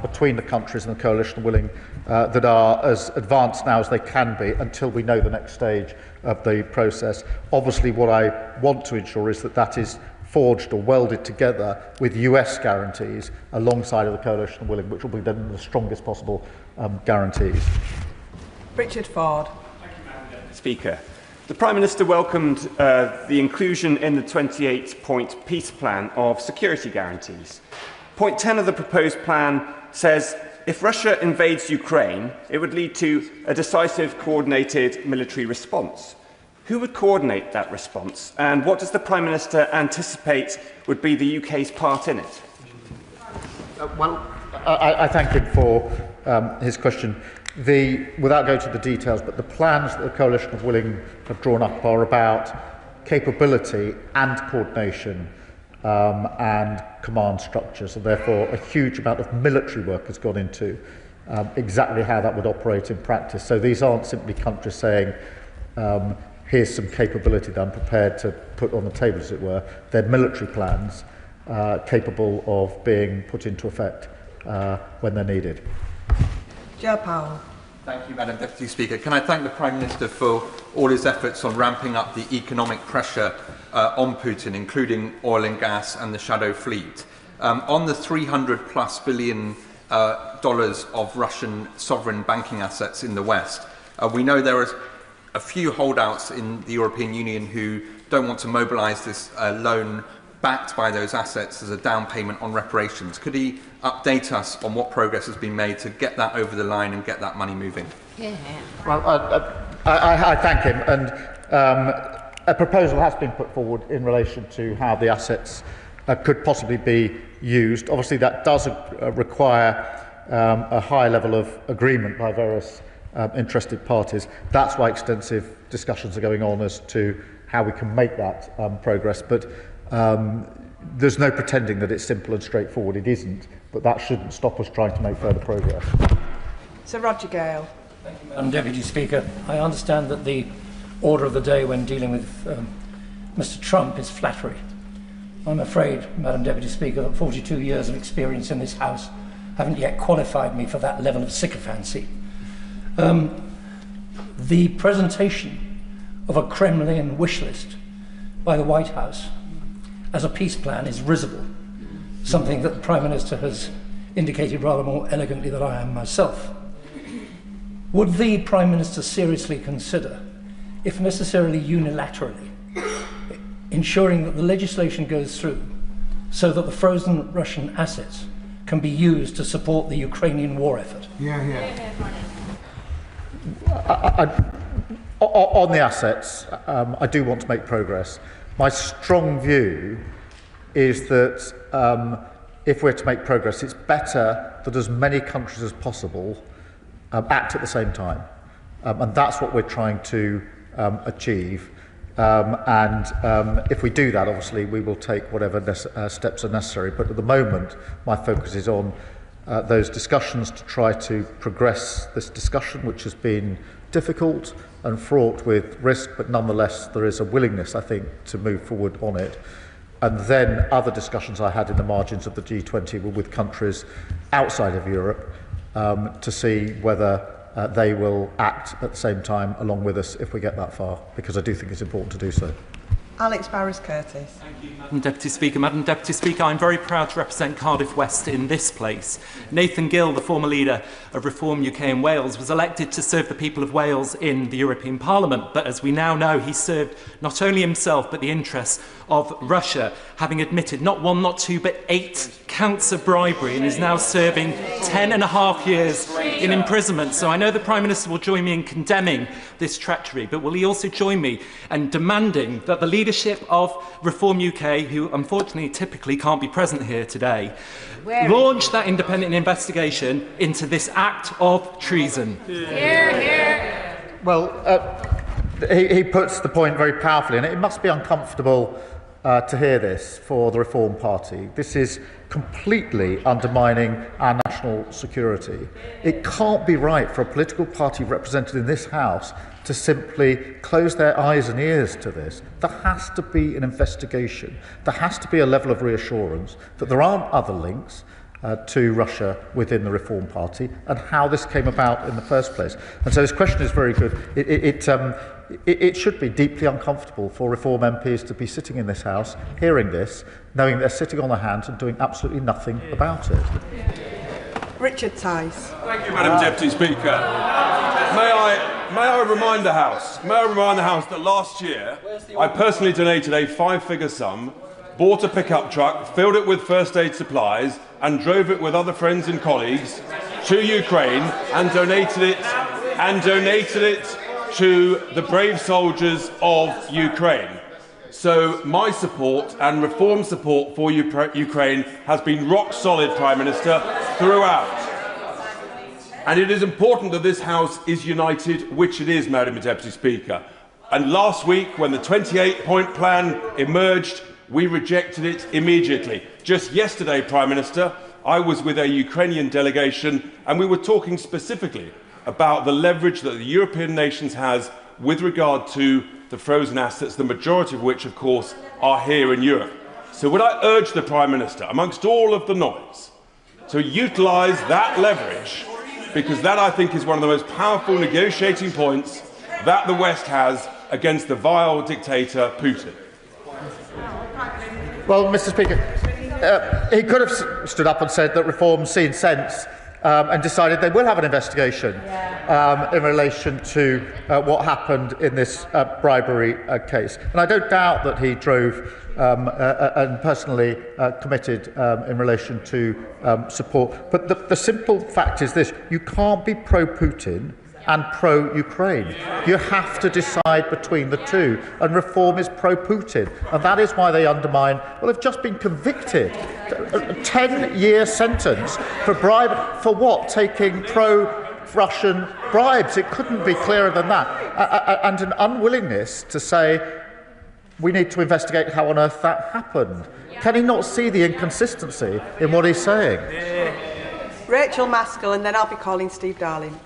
between the countries and the Coalition of Willing that are as advanced now as they can be until we know the next stage of the process. Obviously, what I want to ensure is that that is forged or welded together with US guarantees alongside of the Coalition of Willing, which will be then the strongest possible guarantees. Richard Ford. Thank you, Madam Deputy Speaker. The Prime Minister welcomed the inclusion in the 28-point peace plan of security guarantees. Point 10 of the proposed plan says if Russia invades Ukraine, it would lead to a decisive, coordinated military response. Who would coordinate that response, and what does the Prime Minister anticipate would be the UK's part in it? I thank him for his question. Without going to the details, but the plans that the Coalition of Willing have drawn up are about capability and coordination and command structures, and therefore a huge amount of military work has gone into exactly how that would operate in practice. So these aren't simply countries saying, here's some capability that I'm prepared to put on the table, as it were. They're military plans capable of being put into effect when they're needed. Joe Powell. Thank you, Madam Deputy Speaker. Can I thank the Prime Minister for all his efforts on ramping up the economic pressure on Putin, including oil and gas and the shadow fleet. On the $300+ billion of Russian sovereign banking assets in the West, we know there are a few holdouts in the European Union who don't want to mobilise this loan backed by those assets as a down payment on reparations. Could he update us on what progress has been made to get that over the line and get that money moving? Well, I thank him, and a proposal has been put forward in relation to how the assets could possibly be used. Obviously, that does require a high level of agreement by various interested parties. That's why extensive discussions are going on as to how we can make that progress. But there's no pretending that it's simple and straightforward. It isn't, but that shouldn't stop us trying to make further progress. Sir Roger Gale. Thank you, Madam Deputy Speaker. I understand that the order of the day when dealing with Mr. Trump is flattery. I'm afraid, Madam Deputy Speaker, that 42 years of experience in this House haven't yet qualified me for that level of sycophancy. The presentation of a Kremlin wish list by the White House as a peace plan is risible, something that the Prime Minister has indicated rather more elegantly than I am myself. Would the Prime Minister seriously consider, if necessarily unilaterally, ensuring that the legislation goes through so that the frozen Russian assets can be used to support the Ukrainian war effort? On the assets, I do want to make progress. My strong view is that if we're to make progress, it's better that as many countries as possible act at the same time. And that's what we're trying to achieve. If we do that, obviously, we will take whatever steps are necessary. But at the moment, my focus is on those discussions to try to progress this discussion, which has been difficult and fraught with risk, but nonetheless, there is a willingness, I think, to move forward on it. And then other discussions I had in the margins of the G20 were with countries outside of Europe to see whether they will act at the same time along with us if we get that far, because I do think it's important to do so. Alex Barras-Curtis. Thank you, Madam Deputy Speaker. Madam Deputy Speaker, I'm very proud to represent Cardiff West in this place. Nathan Gill, the former leader of Reform UK in Wales, was elected to serve the people of Wales in the European Parliament. But as we now know, he served not only himself, but the interests of Russia, having admitted not one, not two, but 8 counts of bribery, and is now serving 10.5 years in imprisonment. So I know the Prime Minister will join me in condemning this treachery, but will he also join me in demanding that the leadership of Reform UK, who unfortunately typically can't be present here today, launch that independent investigation into this act of treason? Well, he puts the point very powerfully, and it must be uncomfortable to hear this for the Reform Party. This is completely undermining our national security. It can't be right for a political party represented in this House to simply close their eyes and ears to this. There has to be an investigation. There has to be a level of reassurance that there aren't other links to Russia within the Reform Party and how this came about in the first place. And so his question is very good. It should be deeply uncomfortable for Reform MPs to be sitting in this House, hearing this, knowing they're sitting on their hands and doing absolutely nothing about it. Richard Tice. Thank you, Madam Deputy Speaker. May I remind the House that last year I personally donated a 5-figure sum, bought a pickup truck, filled it with first aid supplies, and drove it with other friends and colleagues to Ukraine and donated it to the brave soldiers of Ukraine. So my support and Reform support for Ukraine has been rock solid, Prime Minister, throughout. And it is important that this House is united, which it is, Madam Deputy Speaker. And last week, when the 28-point plan emerged, we rejected it immediately. Just yesterday, Prime Minister, I was with a Ukrainian delegation, and we were talking specifically about the leverage that the European nations has with regard to the frozen assets, the majority of which, of course, are here in Europe. So would I urge the Prime Minister, amongst all of the noise, to utilise that leverage, because that, I think, is one of the most powerful negotiating points that the West has against the vile dictator Putin. Well, Mr. Speaker, he could have stood up and said that Reform's seen sense and decided they will have an investigation in relation to what happened in this bribery case. And I don't doubt that he drove and personally committed in relation to support. But the simple fact is this: you can't be pro-Putin and pro-Ukraine. You have to decide between the two, and Reform is pro-Putin, and that is why they undermine. Well, they've just been convicted, a 10-year sentence for bribe, for what? Taking pro-Russian bribes. It couldn't be clearer than that, and an unwillingness to say we need to investigate how on earth that happened. Can he not see the inconsistency in what he's saying? Rachel Maskell, and then I'll be calling Steve Darling.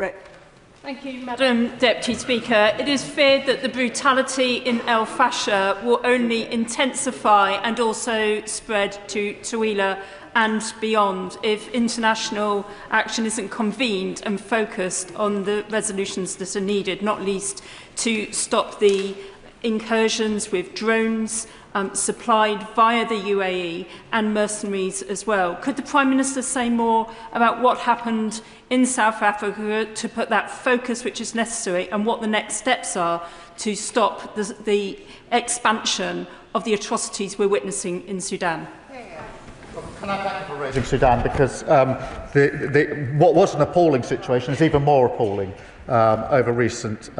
Thank you, Madam Deputy Speaker. It is feared that the brutality in El Fasher will only intensify and also spread to Tooele and beyond if international action isn't convened and focused on the resolutions that are needed, not least to stop the incursions with drones supplied via the UAE and mercenaries as well. Could the Prime Minister say more about what happened in South Africa to put that focus which is necessary, and what the next steps are to stop the expansion of the atrocities we're witnessing in Sudan? Can I thank you for raising Sudan, because what was an appalling situation is even more appalling over recent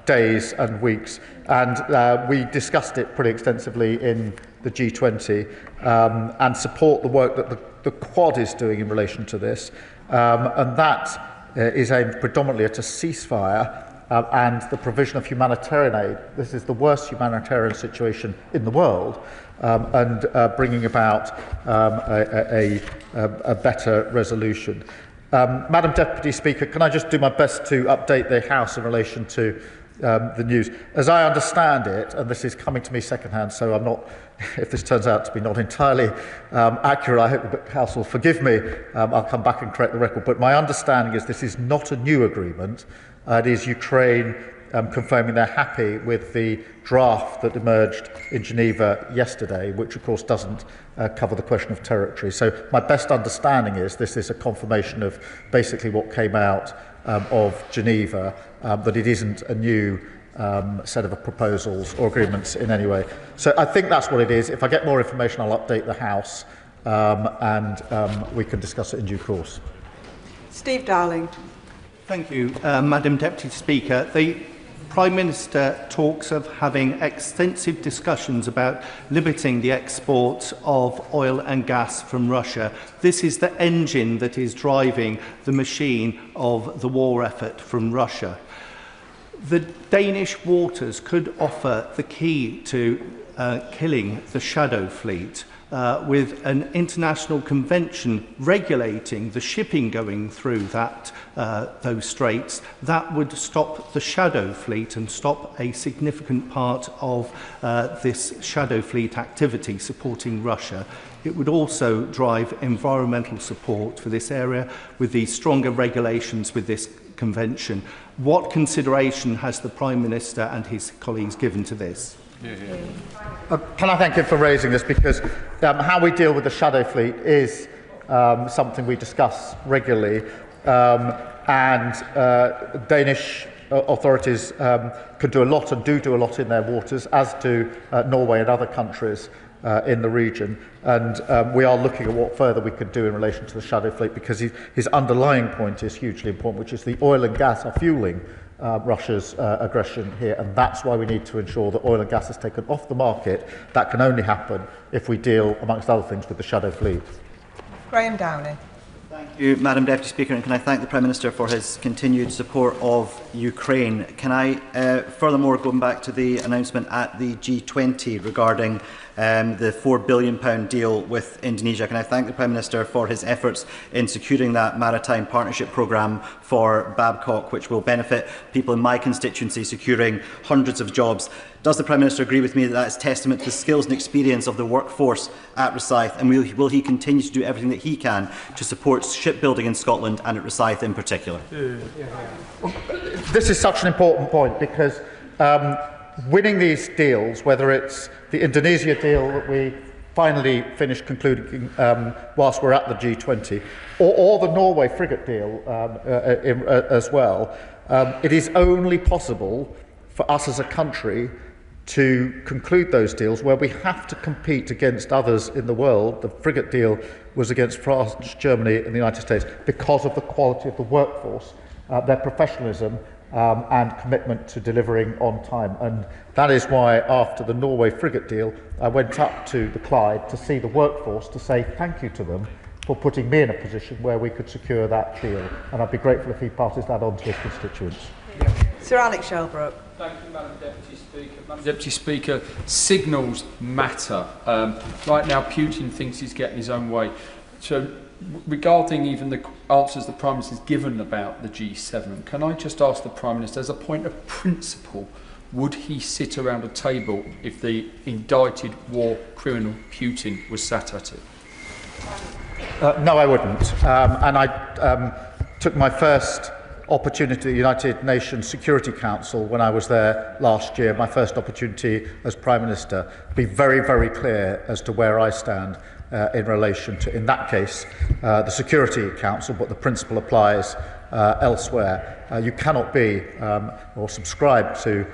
days and weeks, and we discussed it pretty extensively in the G20 and support the work that the Quad is doing in relation to this, and that is aimed predominantly at a ceasefire and the provision of humanitarian aid. This is the worst humanitarian situation in the world, and bringing about a better resolution. Madam Deputy Speaker, can I just do my best to update the House in relation to the news? As I understand it, and this is coming to me secondhand, so I'm not, if this turns out to be not entirely accurate, I hope the House will forgive me. I'll come back and correct the record. But my understanding is this is not a new agreement. It is Ukraine confirming they're happy with the draft that emerged in Geneva yesterday, which of course doesn't cover the question of territory. So my best understanding is this is a confirmation of basically what came out of Geneva, that it isn't a new set of proposals or agreements in any way. So I think that's what it is. If I get more information, I'll update the House and we can discuss it in due course. Steve Darling. Thank you, Madam Deputy Speaker. The Prime Minister talks of having extensive discussions about limiting the export of oil and gas from Russia. This is the engine that is driving the machine of the war effort from Russia. The Danish waters could offer the key to killing the shadow fleet. With an international convention regulating the shipping going through those straits, that would stop the shadow fleet and stop a significant part of this shadow fleet activity supporting Russia. It would also drive environmental support for this area with the stronger regulations with this convention. What consideration has the Prime Minister and his colleagues given to this? Can I thank him for raising this, because how we deal with the shadow fleet is something we discuss regularly, and Danish authorities could do a lot and do a lot in their waters, as do Norway and other countries in the region, and we are looking at what further we could do in relation to the shadow fleet, because his underlying point is hugely important, which is the oil and gas are fueling Russia's aggression here, and that's why we need to ensure that oil and gas is taken off the market. That can only happen if we deal, amongst other things, with the shadow fleet. Graham Downey. Thank you, Madam Deputy Speaker, and can I thank the Prime Minister for his continued support of Ukraine. Can I, furthermore, going back to the announcement at the G20 regarding the £4 billion deal with Indonesia, can I thank the Prime Minister for his efforts in securing that maritime partnership programme for Babcock, which will benefit people in my constituency, securing hundreds of jobs. Does the Prime Minister agree with me that that is testament to the skills and experience of the workforce at Rosyth, and will he continue to do everything that he can to support shipbuilding in Scotland and at Rosyth in particular? This is such an important point, because winning these deals, whether it's the Indonesia deal that we finally finished concluding whilst we're at the G20, or the Norway frigate deal as well, it is only possible for us as a country to conclude those deals where we have to compete against others in the world. The frigate deal was against France, Germany and the United States because of the quality of the workforce, their professionalism and commitment to delivering on time. And that is why after the Norway frigate deal, I went up to the Clyde to see the workforce to say thank you to them for putting me in a position where we could secure that deal. And I'd be grateful if he passes that on to his constituents. Sir Alex Shelbrooke. Thank you, Madam Deputy Speaker. Madam Deputy Speaker, signals matter. Right now, Putin thinks he's getting his own way. So, regarding even the answers the Prime Minister has given about the G7, can I just ask the Prime Minister, as a point of principle, would he sit around a table if the indicted war criminal Putin was sat at it? No, I wouldn't. And I took my first opportunity at the United Nations Security Council when I was there last year, my first opportunity as Prime Minister, be very, very clear as to where I stand in relation to, in that case, the Security Council, but the principle applies elsewhere. You cannot be or subscribe to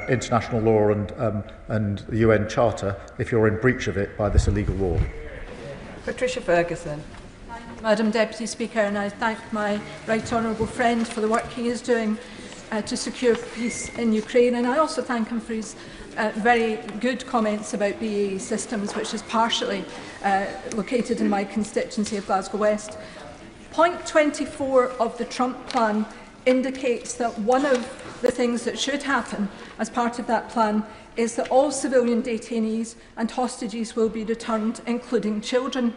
international law and the UN Charter if you're in breach of it by this illegal war. Patricia Ferguson. Madam Deputy Speaker, and I thank my right honourable friend for the work he is doing to secure peace in Ukraine, and I also thank him for his very good comments about BAE Systems, which is partially located in my constituency of Glasgow West. Point 24 of the Trump plan indicates that one of the things that should happen as part of that plan is that all civilian detainees and hostages will be returned, including children.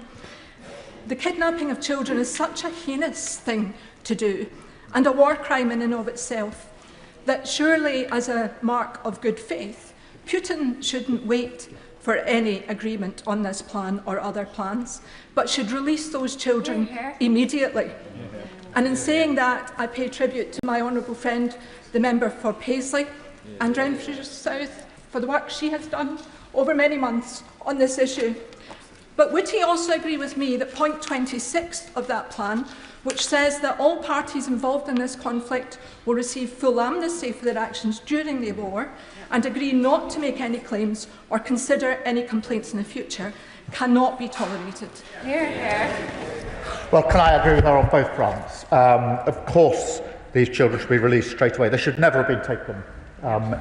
The kidnapping of children is such a heinous thing to do, and a war crime in and of itself, that surely, as a mark of good faith, Putin shouldn't wait for any agreement on this plan or other plans, but should release those children immediately. And in saying that, I pay tribute to my honourable friend, the member for Paisley and Renfrew South, for the work she has done over many months on this issue. But would he also agree with me that point 26 of that plan, which says that all parties involved in this conflict will receive full amnesty for their actions during the war and agree not to make any claims or consider any complaints in the future, cannot be tolerated? Well, can I agree with her on both fronts? Of course, these children should be released straight away. They should never have been taken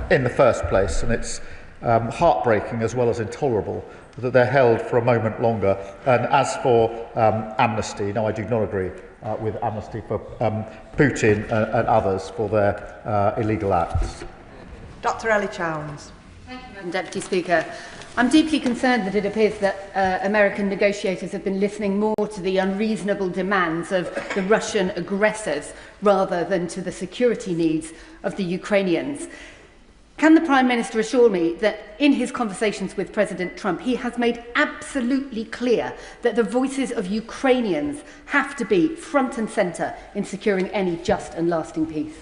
in the first place, and it's heartbreaking as well as intolerable that they're held for a moment longer. And as for amnesty, no, I do not agree with amnesty for Putin and others for their illegal acts. Dr Ellie Chowns. Thank you, Madam Deputy Speaker. I'm deeply concerned that it appears that American negotiators have been listening more to the unreasonable demands of the Russian aggressors rather than to the security needs of the Ukrainians. Can the Prime Minister assure me that in his conversations with President Trump, he has made absolutely clear that the voices of Ukrainians have to be front and centre in securing any just and lasting peace?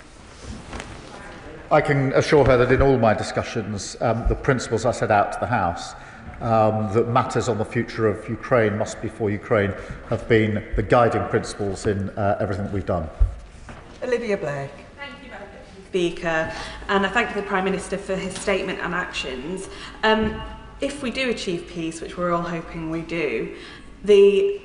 I can assure her that in all my discussions, the principles I set out to the House, that matters on the future of Ukraine must be for Ukraine, have been the guiding principles in everything that we've done. Olivia Blake. Speaker, and I thank the Prime Minister for his statement and actions. If we do achieve peace, which we're all hoping we do, the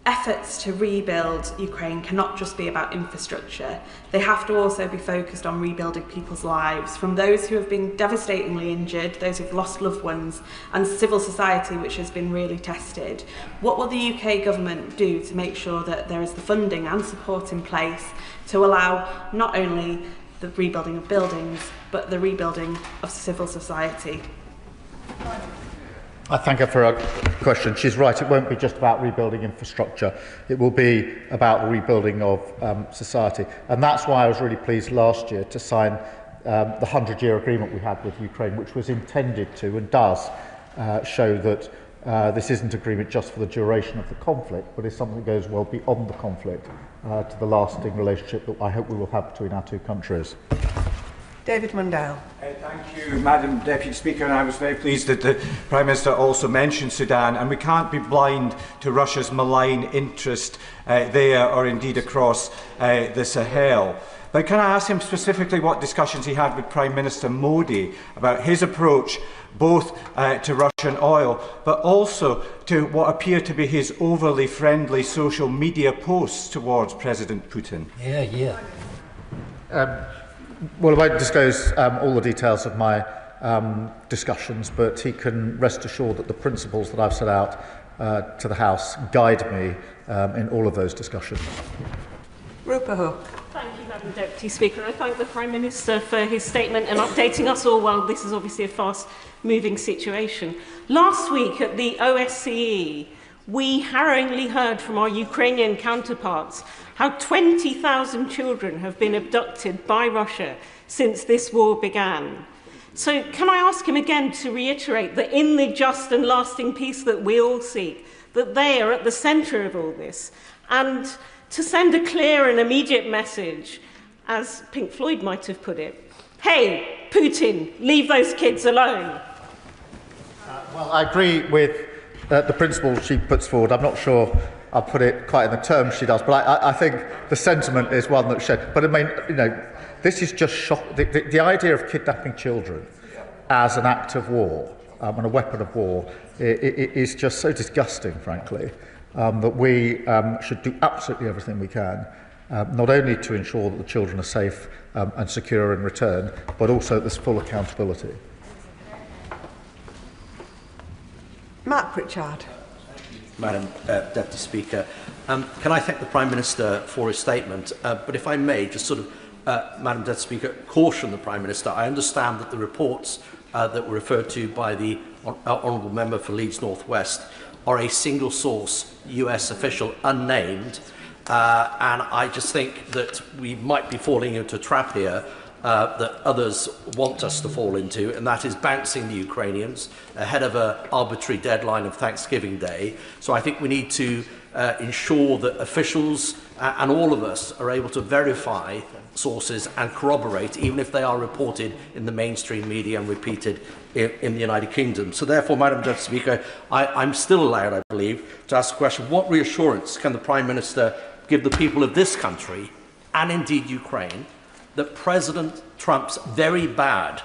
efforts to rebuild Ukraine cannot just be about infrastructure. They have to also be focused on rebuilding people's lives, from those who have been devastatingly injured, those who've lost loved ones, and civil society, which has been really tested. What will the UK government do to make sure that there is the funding and support in place to allow not only the rebuilding of buildings, but the rebuilding of civil society? I thank her for her question. She's right, it won't be just about rebuilding infrastructure. It will be about the rebuilding of society. And that's why I was really pleased last year to sign the 100-year agreement we had with Ukraine, which was intended to and does show that this isn't an agreement just for the duration of the conflict, but is something that goes well beyond the conflict to the lasting relationship that I hope we will have between our two countries. David Mundell. Thank you, Madam Deputy Speaker, and I was very pleased that the Prime Minister also mentioned Sudan, and we can't be blind to Russia's malign interest there or indeed across the Sahel. But can I ask him specifically what discussions he had with Prime Minister Modi about his approach both to Russian oil, but also to what appear to be his overly friendly social media posts towards President Putin? Well, I won't disclose all the details of my discussions, but he can rest assured that the principles that I've set out to the House guide me in all of those discussions. Rupert Hook. Thank you, Madam Deputy Speaker. I thank the Prime Minister for his statement and updating us all while this is obviously a fast-moving situation. Last week at the OSCE, we harrowingly heard from our Ukrainian counterparts how 20,000 children have been abducted by Russia since this war began. So can I ask him again to reiterate that in the just and lasting peace that we all seek, that they are at the centre of all this, and to send a clear and immediate message, as Pink Floyd might have put it, hey, Putin, leave those kids alone. Well, I agree with the principle she puts forward. I'm not sure I'll put it quite in the terms she does, but I think the sentiment is one that's shared. But I mean, you know, this is just shock. The idea of kidnapping children as an act of war and a weapon of war is just so disgusting, frankly, that we should do absolutely everything we can, not only to ensure that the children are safe and secure in return, but also that there's full accountability. Matt Pritchard. Madam Deputy Speaker, can I thank the Prime Minister for his statement, but if I may, just sort of Madam Deputy Speaker, caution the Prime Minister. I understand that the reports that were referred to by the Honourable Member for Leeds North West are a single source US official, unnamed, and I just think that we might be falling into a trap here that others want us to fall into, and that is bouncing the Ukrainians ahead of an arbitrary deadline of Thanksgiving Day. So I think we need to ensure that officials and all of us are able to verify sources and corroborate, even if they are reported in the mainstream media and repeated in the United Kingdom. So therefore, Madam Deputy Speaker, I'm still allowed, I believe, to ask the question, what reassurance can the Prime Minister give the people of this country, and indeed Ukraine, that President Trump's very bad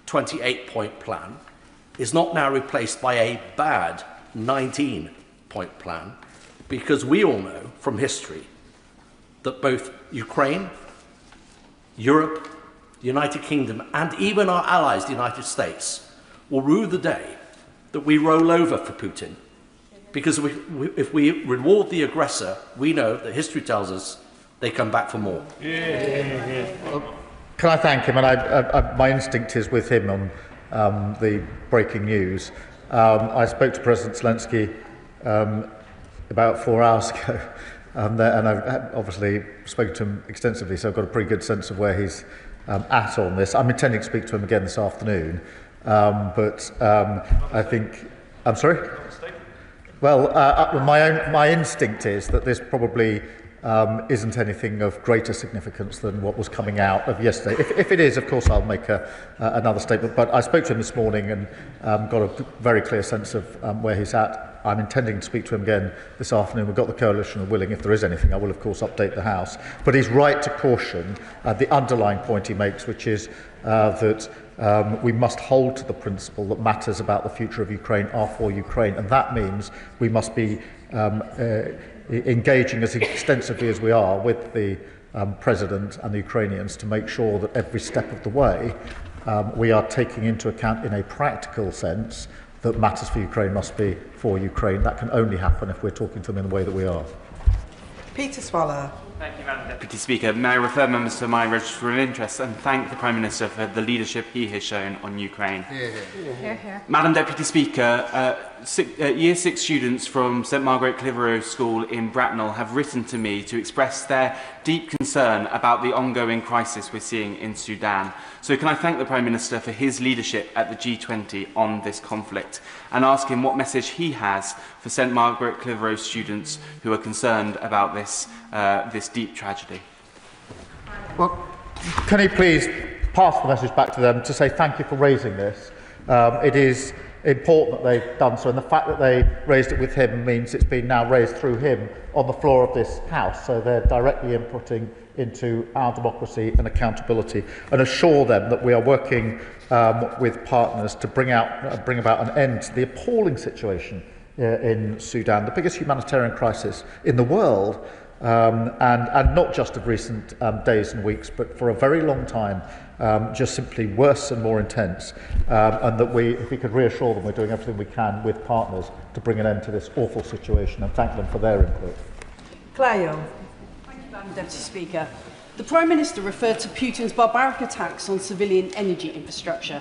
28-point plan is not now replaced by a bad 19-point plan, because we all know from history that both Ukraine, Europe, the United Kingdom, and even our allies, the United States, will rue the day that we roll over for Putin. Because if we reward the aggressor, we know that history tells us they come back for more. Can I thank him? And my instinct is with him on the breaking news. I spoke to President Zelensky about 4 hours ago, and I've obviously spoken to him extensively, so I've got a pretty good sense of where he's at on this. I'm intending to speak to him again this afternoon, but I think... I'm sorry? Well, my instinct is that this probably isn't anything of greater significance than what was coming out of yesterday. If it is, of course, I'll make another statement. But I spoke to him this morning and got a very clear sense of where he's at. I'm intending to speak to him again this afternoon. We've got the coalition of willing. If there is anything, I will, of course, update the House. But he's right to caution the underlying point he makes, which is that we must hold to the principle that matters about the future of Ukraine are for Ukraine. And that means we must be engaging as extensively as we are with the President and the Ukrainians to make sure that every step of the way we are taking into account in a practical sense that matters for Ukraine must be for Ukraine. That can only happen if we're talking to them in the way that we are. Peter Swallow. Thank you, Madam Deputy Speaker. May I refer members to my register of interest and thank the Prime Minister for the leadership he has shown on Ukraine. Madam Deputy Speaker, Year 6 students from St Margaret Clitheroe School in Bracknell have written to me to express their deep concern about the ongoing crisis we're seeing in Sudan. So can I thank the Prime Minister for his leadership at the G20 on this conflict and ask him what message he has for St Margaret Clitheroe students who are concerned about this deep tragedy. Well, can he please pass the message back to them to say thank you for raising this. It is important that they've done so, and the fact that they raised it with him means it's been now raised through him on the floor of this House, so they're directly inputting into our democracy and accountability, and assure them that we are working with partners to bring about an end to the appalling situation in Sudan, the biggest humanitarian crisis in the world, and not just of recent days and weeks, but for a very long time, just simply worse and more intense, and that if we could reassure them we're doing everything we can with partners to bring an end to this awful situation, and thank them for their input. Claire Young. Thank you, Madam Deputy Speaker. The Prime Minister referred to Putin's barbaric attacks on civilian energy infrastructure.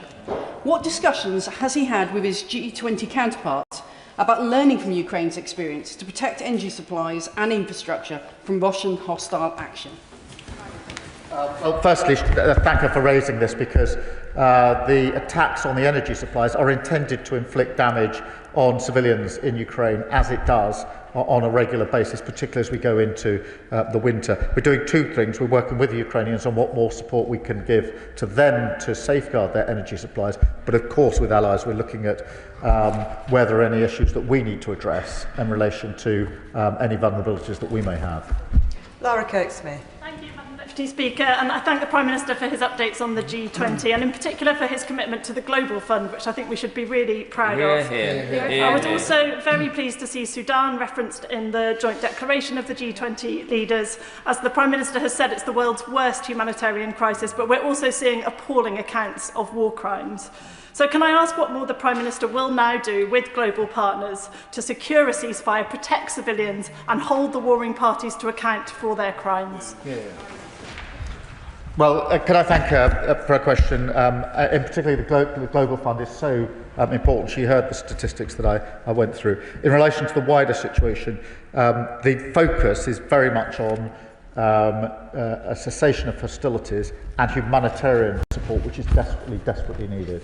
What discussions has he had with his G20 counterparts about learning from Ukraine's experience to protect energy supplies and infrastructure from Russian hostile action? Well, firstly, thank her for raising this, because the attacks on the energy supplies are intended to inflict damage on civilians in Ukraine, as it does on a regular basis, particularly as we go into the winter. We're doing two things. We're working with the Ukrainians on what more support we can give to them to safeguard their energy supplies, but of course with allies we're looking at where there are any issues that we need to address in relation to any vulnerabilities that we may have. Laura Kirk-Smith. Thank you, Madam Deputy Speaker, and I thank the Prime Minister for his updates on the G20 and in particular for his commitment to the Global Fund, which I think we should be really proud of. I was also very pleased to see Sudan referenced in the joint declaration of the G20 leaders. As the Prime Minister has said, it's the world's worst humanitarian crisis, but we're also seeing appalling accounts of war crimes. So can I ask what more the Prime Minister will now do with global partners to secure a ceasefire, protect civilians and hold the warring parties to account for their crimes? Well, can I thank her for a question? In particular, the Global Fund is so important. She heard the statistics that I went through. In relation to the wider situation, the focus is very much on a cessation of hostilities and humanitarian support, which is desperately needed.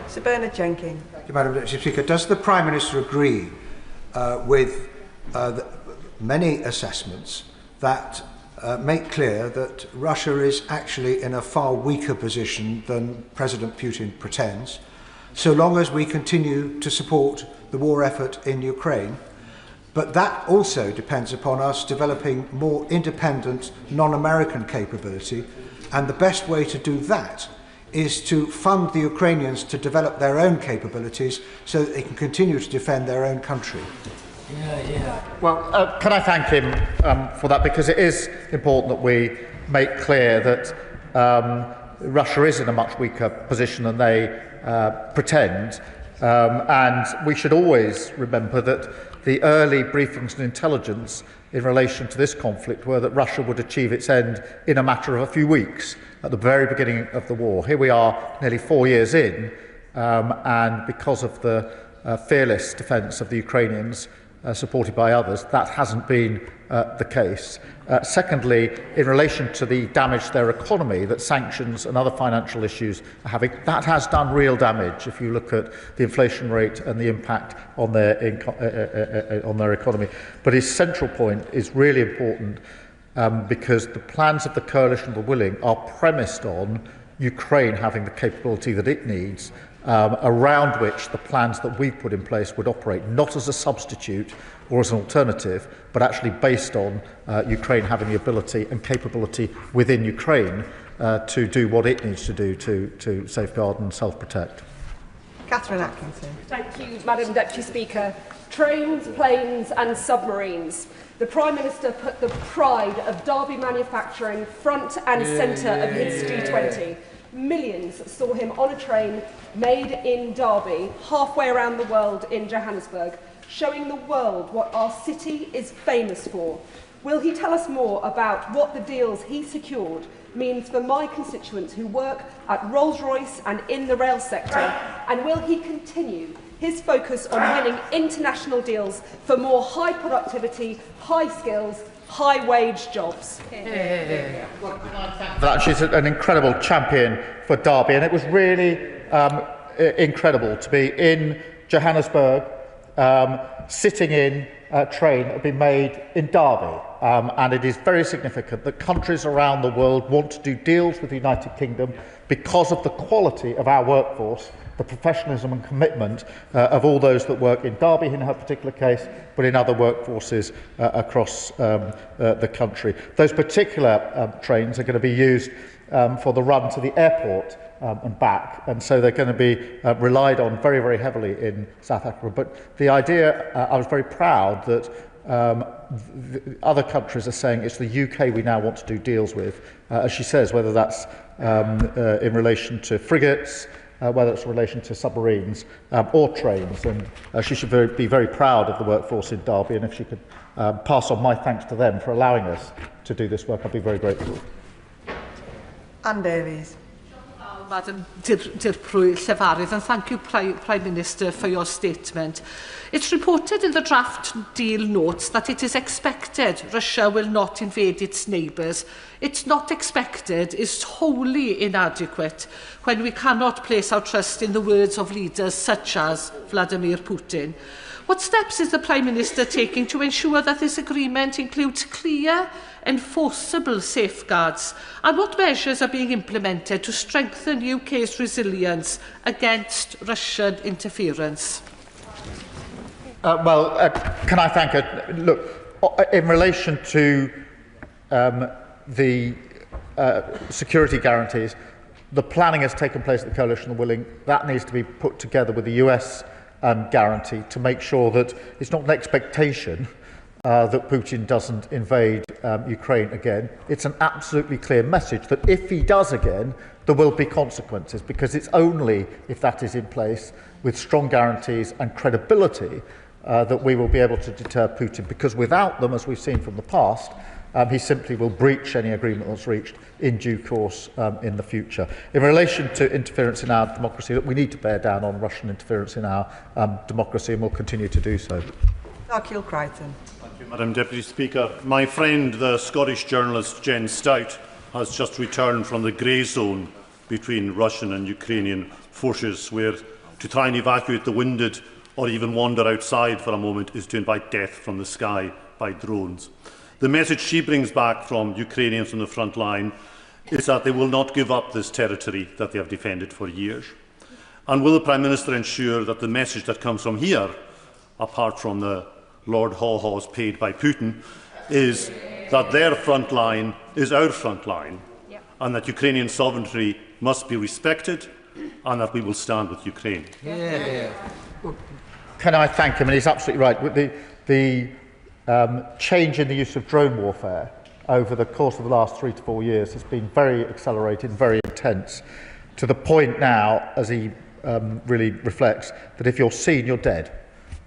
Sir Bernard Jenkins. Thank you, Madam Deputy Speaker. Does the Prime Minister agree with many assessments that make clear that Russia is actually in a far weaker position than President Putin pretends, so long as we continue to support the war effort in Ukraine? But that also depends upon us developing more independent, non-American capability, and the best way to do that is to fund the Ukrainians to develop their own capabilities so that they can continue to defend their own country. Well, can I thank him for that, because it is important that we make clear that Russia is in a much weaker position than they pretend, and we should always remember that the early briefings and intelligence in relation to this conflict were that Russia would achieve its end in a matter of a few weeks at the very beginning of the war. Here we are nearly 4 years in, and because of the fearless defence of the Ukrainians, supported by others, that hasn't been the case. Secondly, in relation to the damage to their economy that sanctions and other financial issues are having, that has done real damage if you look at the inflation rate and the impact on their economy. But his central point is really important because the plans of the coalition of the willing are premised on Ukraine having the capability that it needs, around which the plans that we've put in place would operate, not as a substitute or as an alternative, but actually based on Ukraine having the ability and capability within Ukraine to do what it needs to do to safeguard and self-protect. Catherine Atkinson. Thank you, Madam Deputy Speaker. Trains, planes and submarines. The Prime Minister put the pride of Derby manufacturing front and centre of his G20. Millions saw him on a train made in Derby, halfway around the world in Johannesburg, showing the world what our city is famous for. Will he tell us more about what the deals he secured means for my constituents who work at Rolls-Royce and in the rail sector? And will he continue his focus on winning international deals for more high productivity, high skills, high wage jobs? That she's an incredible champion for Derby, and it was really incredible to be in Johannesburg, sitting in a train that had been made in Derby. And it is very significant that countries around the world want to do deals with the United Kingdom because of the quality of our workforce, the professionalism and commitment of all those that work in Derby in her particular case, but in other workforces across the country. Those particular trains are going to be used for the run to the airport and back, and so they're going to be relied on very, very heavily in South Africa. But the idea, I was very proud that other countries are saying it's the UK we now want to do deals with, as she says, whether that's in relation to frigates, whether it's in relation to submarines or trains. And she should be very proud of the workforce in Derby, and if she could pass on my thanks to them for allowing us to do this work, I'd be very grateful. Anne Davies. Madam Llefarydd, and thank you, Prime Minister, for your statement. It's reported in the draft deal notes that it is expected Russia will not invade its neighbours. It's not expected is wholly inadequate when we cannot place our trust in the words of leaders such as Vladimir Putin. What steps is the Prime Minister taking to ensure that this agreement includes clear, enforceable safeguards, and what measures are being implemented to strengthen UK's resilience against Russian interference? Can I thank her? Look, in relation to the security guarantees, the planning has taken place at the Coalition of the Willing. That needs to be put together with the US guarantee to make sure that it's not an expectation that Putin doesn't invade Ukraine again. It's an absolutely clear message that if he does again, there will be consequences, because it's only if that is in place with strong guarantees and credibility that we will be able to deter Putin, because without them, as we've seen from the past, He simply will breach any agreement that's reached in due course in the future. In relation to interference in our democracy, look, we need to bear down on Russian interference in our democracy, and we'll continue to do so. Arkeel Crichton. Thank you, Madam Deputy Speaker. My friend, the Scottish journalist Jen Stout, has just returned from the grey zone between Russian and Ukrainian forces, where to try and evacuate the wounded or even wander outside for a moment is to invite death from the sky by drones. The message she brings back from Ukrainians on the front line is that they will not give up this territory that they have defended for years. And will the Prime Minister ensure that the message that comes from here, apart from the Lord Haw-Haws paid by Putin, is that their front line is our front line, and that Ukrainian sovereignty must be respected, and that we will stand with Ukraine? Can I thank him? And he's absolutely right. The change in the use of drone warfare over the course of the last 3 to 4 years has been very accelerated, very intense, to the point now, as he really reflects, that if you're seen, you're dead.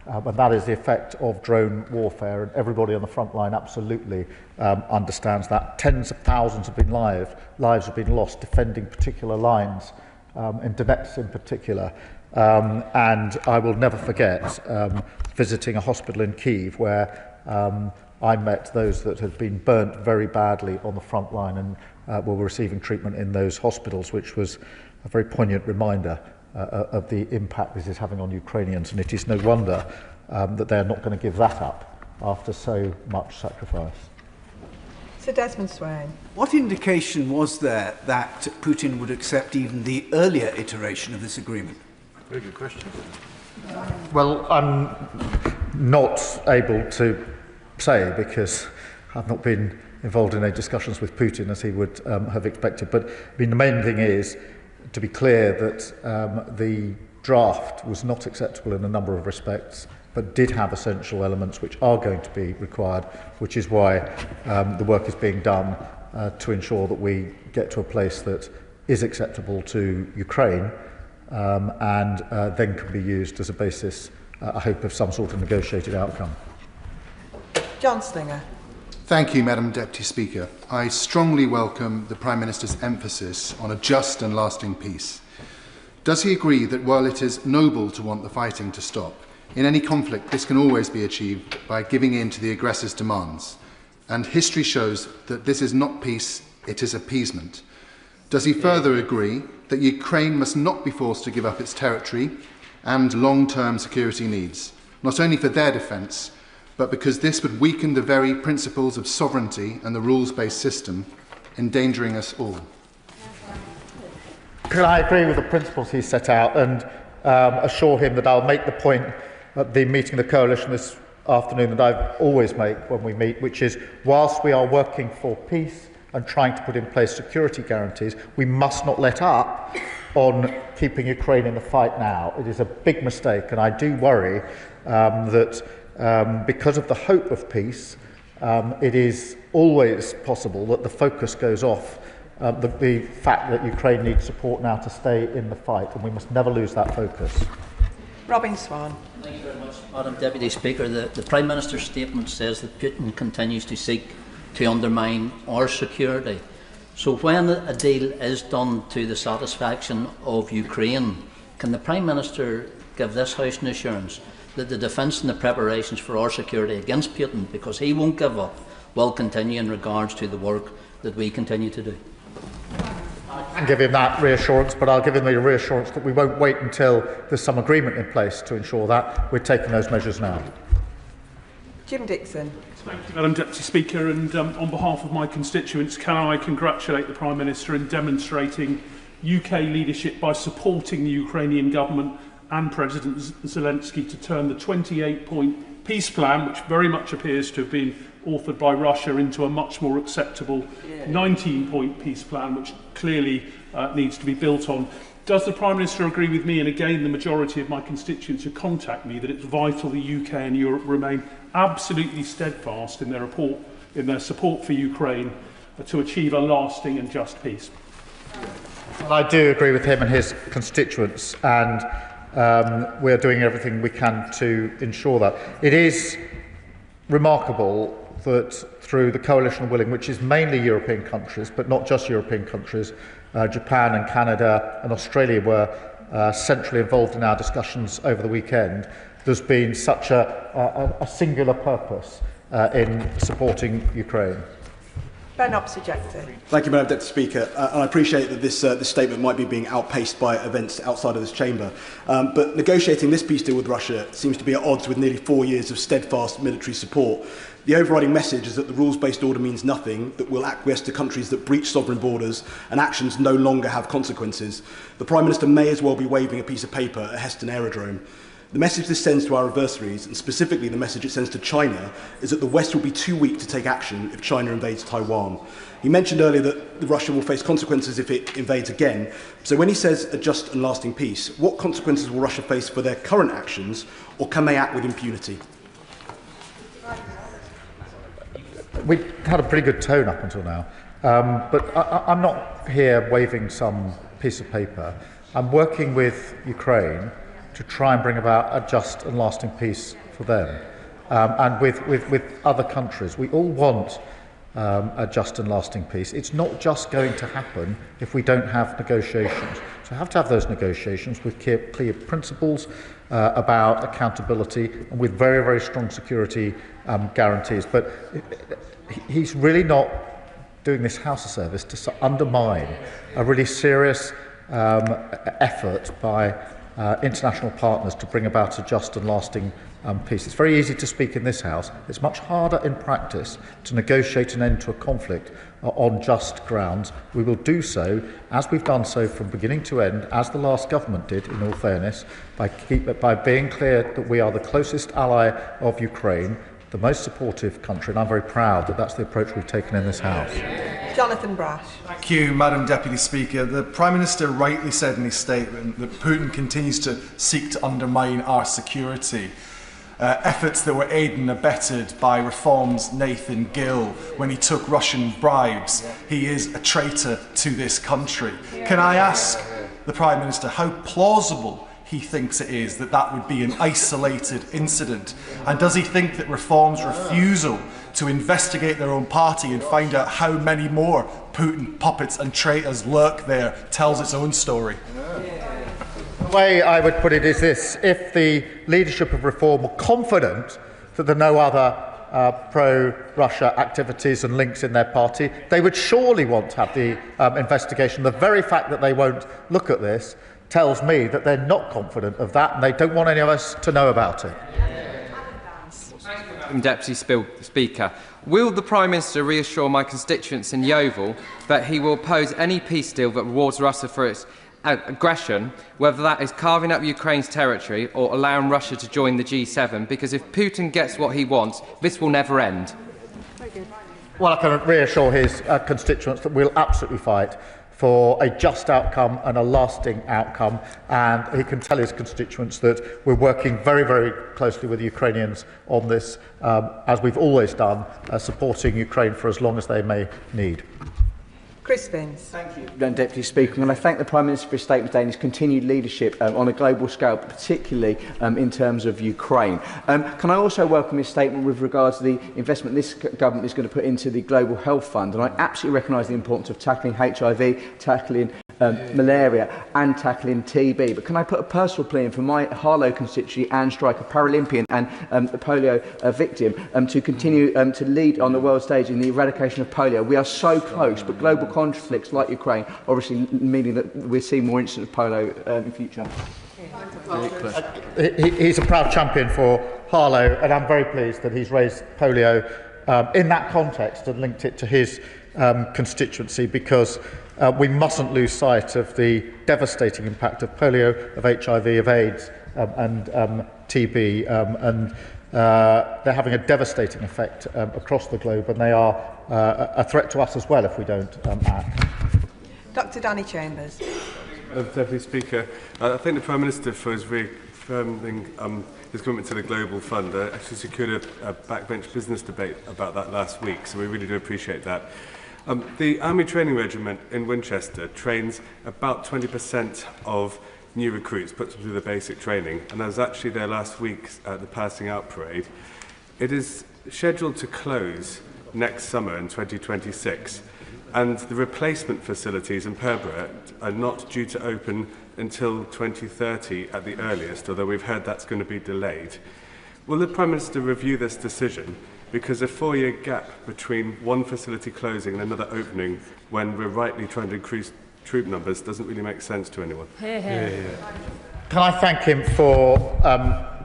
And that is the effect of drone warfare, and everybody on the front line absolutely understands that. Tens of thousands have been lives have been lost defending particular lines, in Donetsk in particular. And I will never forget visiting a hospital in Kyiv where I met those that had been burnt very badly on the front line and were receiving treatment in those hospitals, which was a very poignant reminder of the impact this is having on Ukrainians. And it is no wonder that they are not going to give that up after so much sacrifice. Sir Desmond Swain. What indication was there that Putin would accept even the earlier iteration of this agreement? Very good question. Well, I'm not able to say, because I've not been involved in any discussions with Putin as he would have expected. But I mean, the main thing is to be clear that the draft was not acceptable in a number of respects, but did have essential elements which are going to be required, which is why the work is being done to ensure that we get to a place that is acceptable to Ukraine and then can be used as a basis, I hope, of some sort of negotiated outcome. John Slinger. Thank you, Madam Deputy Speaker. I strongly welcome the Prime Minister's emphasis on a just and lasting peace. Does he agree that while it is noble to want the fighting to stop, in any conflict this can always be achieved by giving in to the aggressor's demands? And history shows that this is not peace, it is appeasement. Does he further agree that Ukraine must not be forced to give up its territory and long-term security needs, not only for their defence, but because this would weaken the very principles of sovereignty and the rules-based system, endangering us all? Can I agree with the principles he set out and assure him that I'll make the point at the meeting of the coalition this afternoon that I always make when we meet, which is, whilst we are working for peace and trying to put in place security guarantees, we must not let up on keeping Ukraine in the fight now. It is a big mistake, and I do worry that because of the hope of peace, it is always possible that the focus goes off the fact that Ukraine needs support now to stay in the fight, and we must never lose that focus. Robin Swan. Thank you very much, Madam Deputy Speaker. The Prime Minister's statement says that Putin continues to seek to undermine our security. So when a deal is done to the satisfaction of Ukraine, can the Prime Minister give this House an assurance that the defence and the preparations for our security against Putin, because he won't give up, will continue in regards to the work that we continue to do? I can give him that reassurance, but I'll give him the reassurance that we won't wait until there's some agreement in place to ensure that. We're taking those measures now. Jim Dixon. Thank you, Madam Deputy Speaker, and on behalf of my constituents, can I congratulate the Prime Minister in demonstrating UK leadership by supporting the Ukrainian government and President Zelensky to turn the 28-point peace plan, which very much appears to have been authored by Russia, into a much more acceptable 19-point peace plan, which clearly needs to be built on. Does the Prime Minister agree with me, and again the majority of my constituents who contact me, that it's vital the UK and Europe remain absolutely steadfast in their support for Ukraine to achieve a lasting and just peace? Well, I do agree with him and his constituents, and we are doing everything we can to ensure that. It is remarkable that through the coalition of willing, which is mainly European countries, but not just European countries, Japan and Canada and Australia were centrally involved in our discussions over the weekend, there's been such a singular purpose in supporting Ukraine. Ben Oxyjector. Thank you, Madam Deputy Speaker. And I appreciate that this statement might be being outpaced by events outside of this chamber. But negotiating this peace deal with Russia seems to be at odds with nearly 4 years of steadfast military support. The overriding message is that the rules-based order means nothing, that will acquiesce to countries that breach sovereign borders, and actions no longer have consequences. The Prime Minister may as well be waving a piece of paper at Heston Aerodrome. The message this sends to our adversaries, and specifically the message it sends to China, is that the West will be too weak to take action if China invades Taiwan. He mentioned earlier that Russia will face consequences if it invades again. So when he says a just and lasting peace, what consequences will Russia face for their current actions, or can they act with impunity? We had a pretty good tone up until now, but I'm not here waving some piece of paper. I'm working with Ukraine to try and bring about a just and lasting peace for them. And with other countries, we all want a just and lasting peace. It's not just going to happen if we don't have negotiations. So we have to have those negotiations with clear principles about accountability and with very, very strong security guarantees. But he's really not doing this House a service to undermine a really serious effort by international partners to bring about a just and lasting peace. It's very easy to speak in this House. It's much harder in practice to negotiate an end to a conflict on just grounds. We will do so, as we've done so from beginning to end, as the last government did, in all fairness, by being clear that we are the closest ally of Ukraine, the most supportive country, and I'm very proud that that's the approach we've taken in this House. Jonathan Brash. Thank you, Madam Deputy Speaker. The Prime Minister rightly said in his statement that Putin continues to seek to undermine our security. Efforts that were aided and abetted by Reform's Nathan Gill when he took Russian bribes. He is a traitor to this country. Can I ask the Prime Minister how plausible he thinks it is that that would be an isolated incident? And does he think that Reform's refusal to investigate their own party and find out how many more Putin puppets and traitors lurk there tells its own story? The way I would put it is this: if the leadership of Reform were confident that there are no other pro-Russia activities and links in their party, they would surely want to have the investigation. The very fact that they won't look at this tells me that they're not confident of that and they don't want any of us to know about it. Deputy Speaker, will the Prime Minister reassure my constituents in Yeovil that he will oppose any peace deal that rewards Russia for its aggression, whether that is carving up Ukraine's territory or allowing Russia to join the G7, because if Putin gets what he wants, this will never end? Well, I can reassure his constituents that we'll absolutely fight for a just outcome and a lasting outcome, and he can tell his constituents that we're working very, very closely with the Ukrainians on this, as we've always done, supporting Ukraine for as long as they may need. Chris Vins. Thank you, Deputy Speaker. And I thank the Prime Minister for his statement today and his continued leadership on a global scale, particularly in terms of Ukraine. Can I also welcome his statement with regards to the investment this government is going to put into the Global Health Fund? And I absolutely recognise the importance of tackling HIV, tackling malaria and tackling TB. But can I put a personal plea in for my Harlow constituency, Anne Stryker, Paralympian and a polio victim, to continue to lead on the world stage in the eradication of polio? We are so close, but global conflicts like Ukraine obviously meaning that we're seeing more incidents of polio in future. He's a proud champion for Harlow, and I'm very pleased that he's raised polio in that context and linked it to his constituency, because we mustn't lose sight of the devastating impact of polio, of HIV, of AIDS and TB, and they're having a devastating effect across the globe, and they are a threat to us as well if we don't act. Dr Danny Chambers. Deputy Speaker, I thank the Prime Minister for his reaffirming his commitment to the Global Fund. I actually secured a backbench business debate about that last week, so we really do appreciate that. The Army Training Regiment in Winchester trains about 20% of new recruits, puts them through the basic training, and I was actually there last week at the passing out parade. It is scheduled to close next summer in 2026, and the replacement facilities in Perborough are not due to open until 2030 at the earliest, although we've heard that's going to be delayed. Will the Prime Minister review this decision? Because a 4-year gap between one facility closing and another opening when we're rightly trying to increase troop numbers doesn't really make sense to anyone. Can I thank him for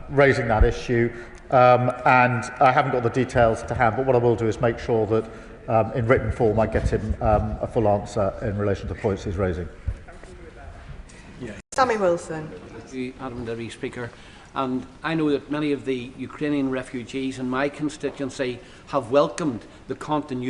raising that issue? And I haven't got the details to hand, but what I will do is make sure that in written form I get him a full answer in relation to the points he's raising. Sammy Wilson. Thank you, Madam Deputy Speaker. And I know that many of the Ukrainian refugees in my constituency have welcomed the continuity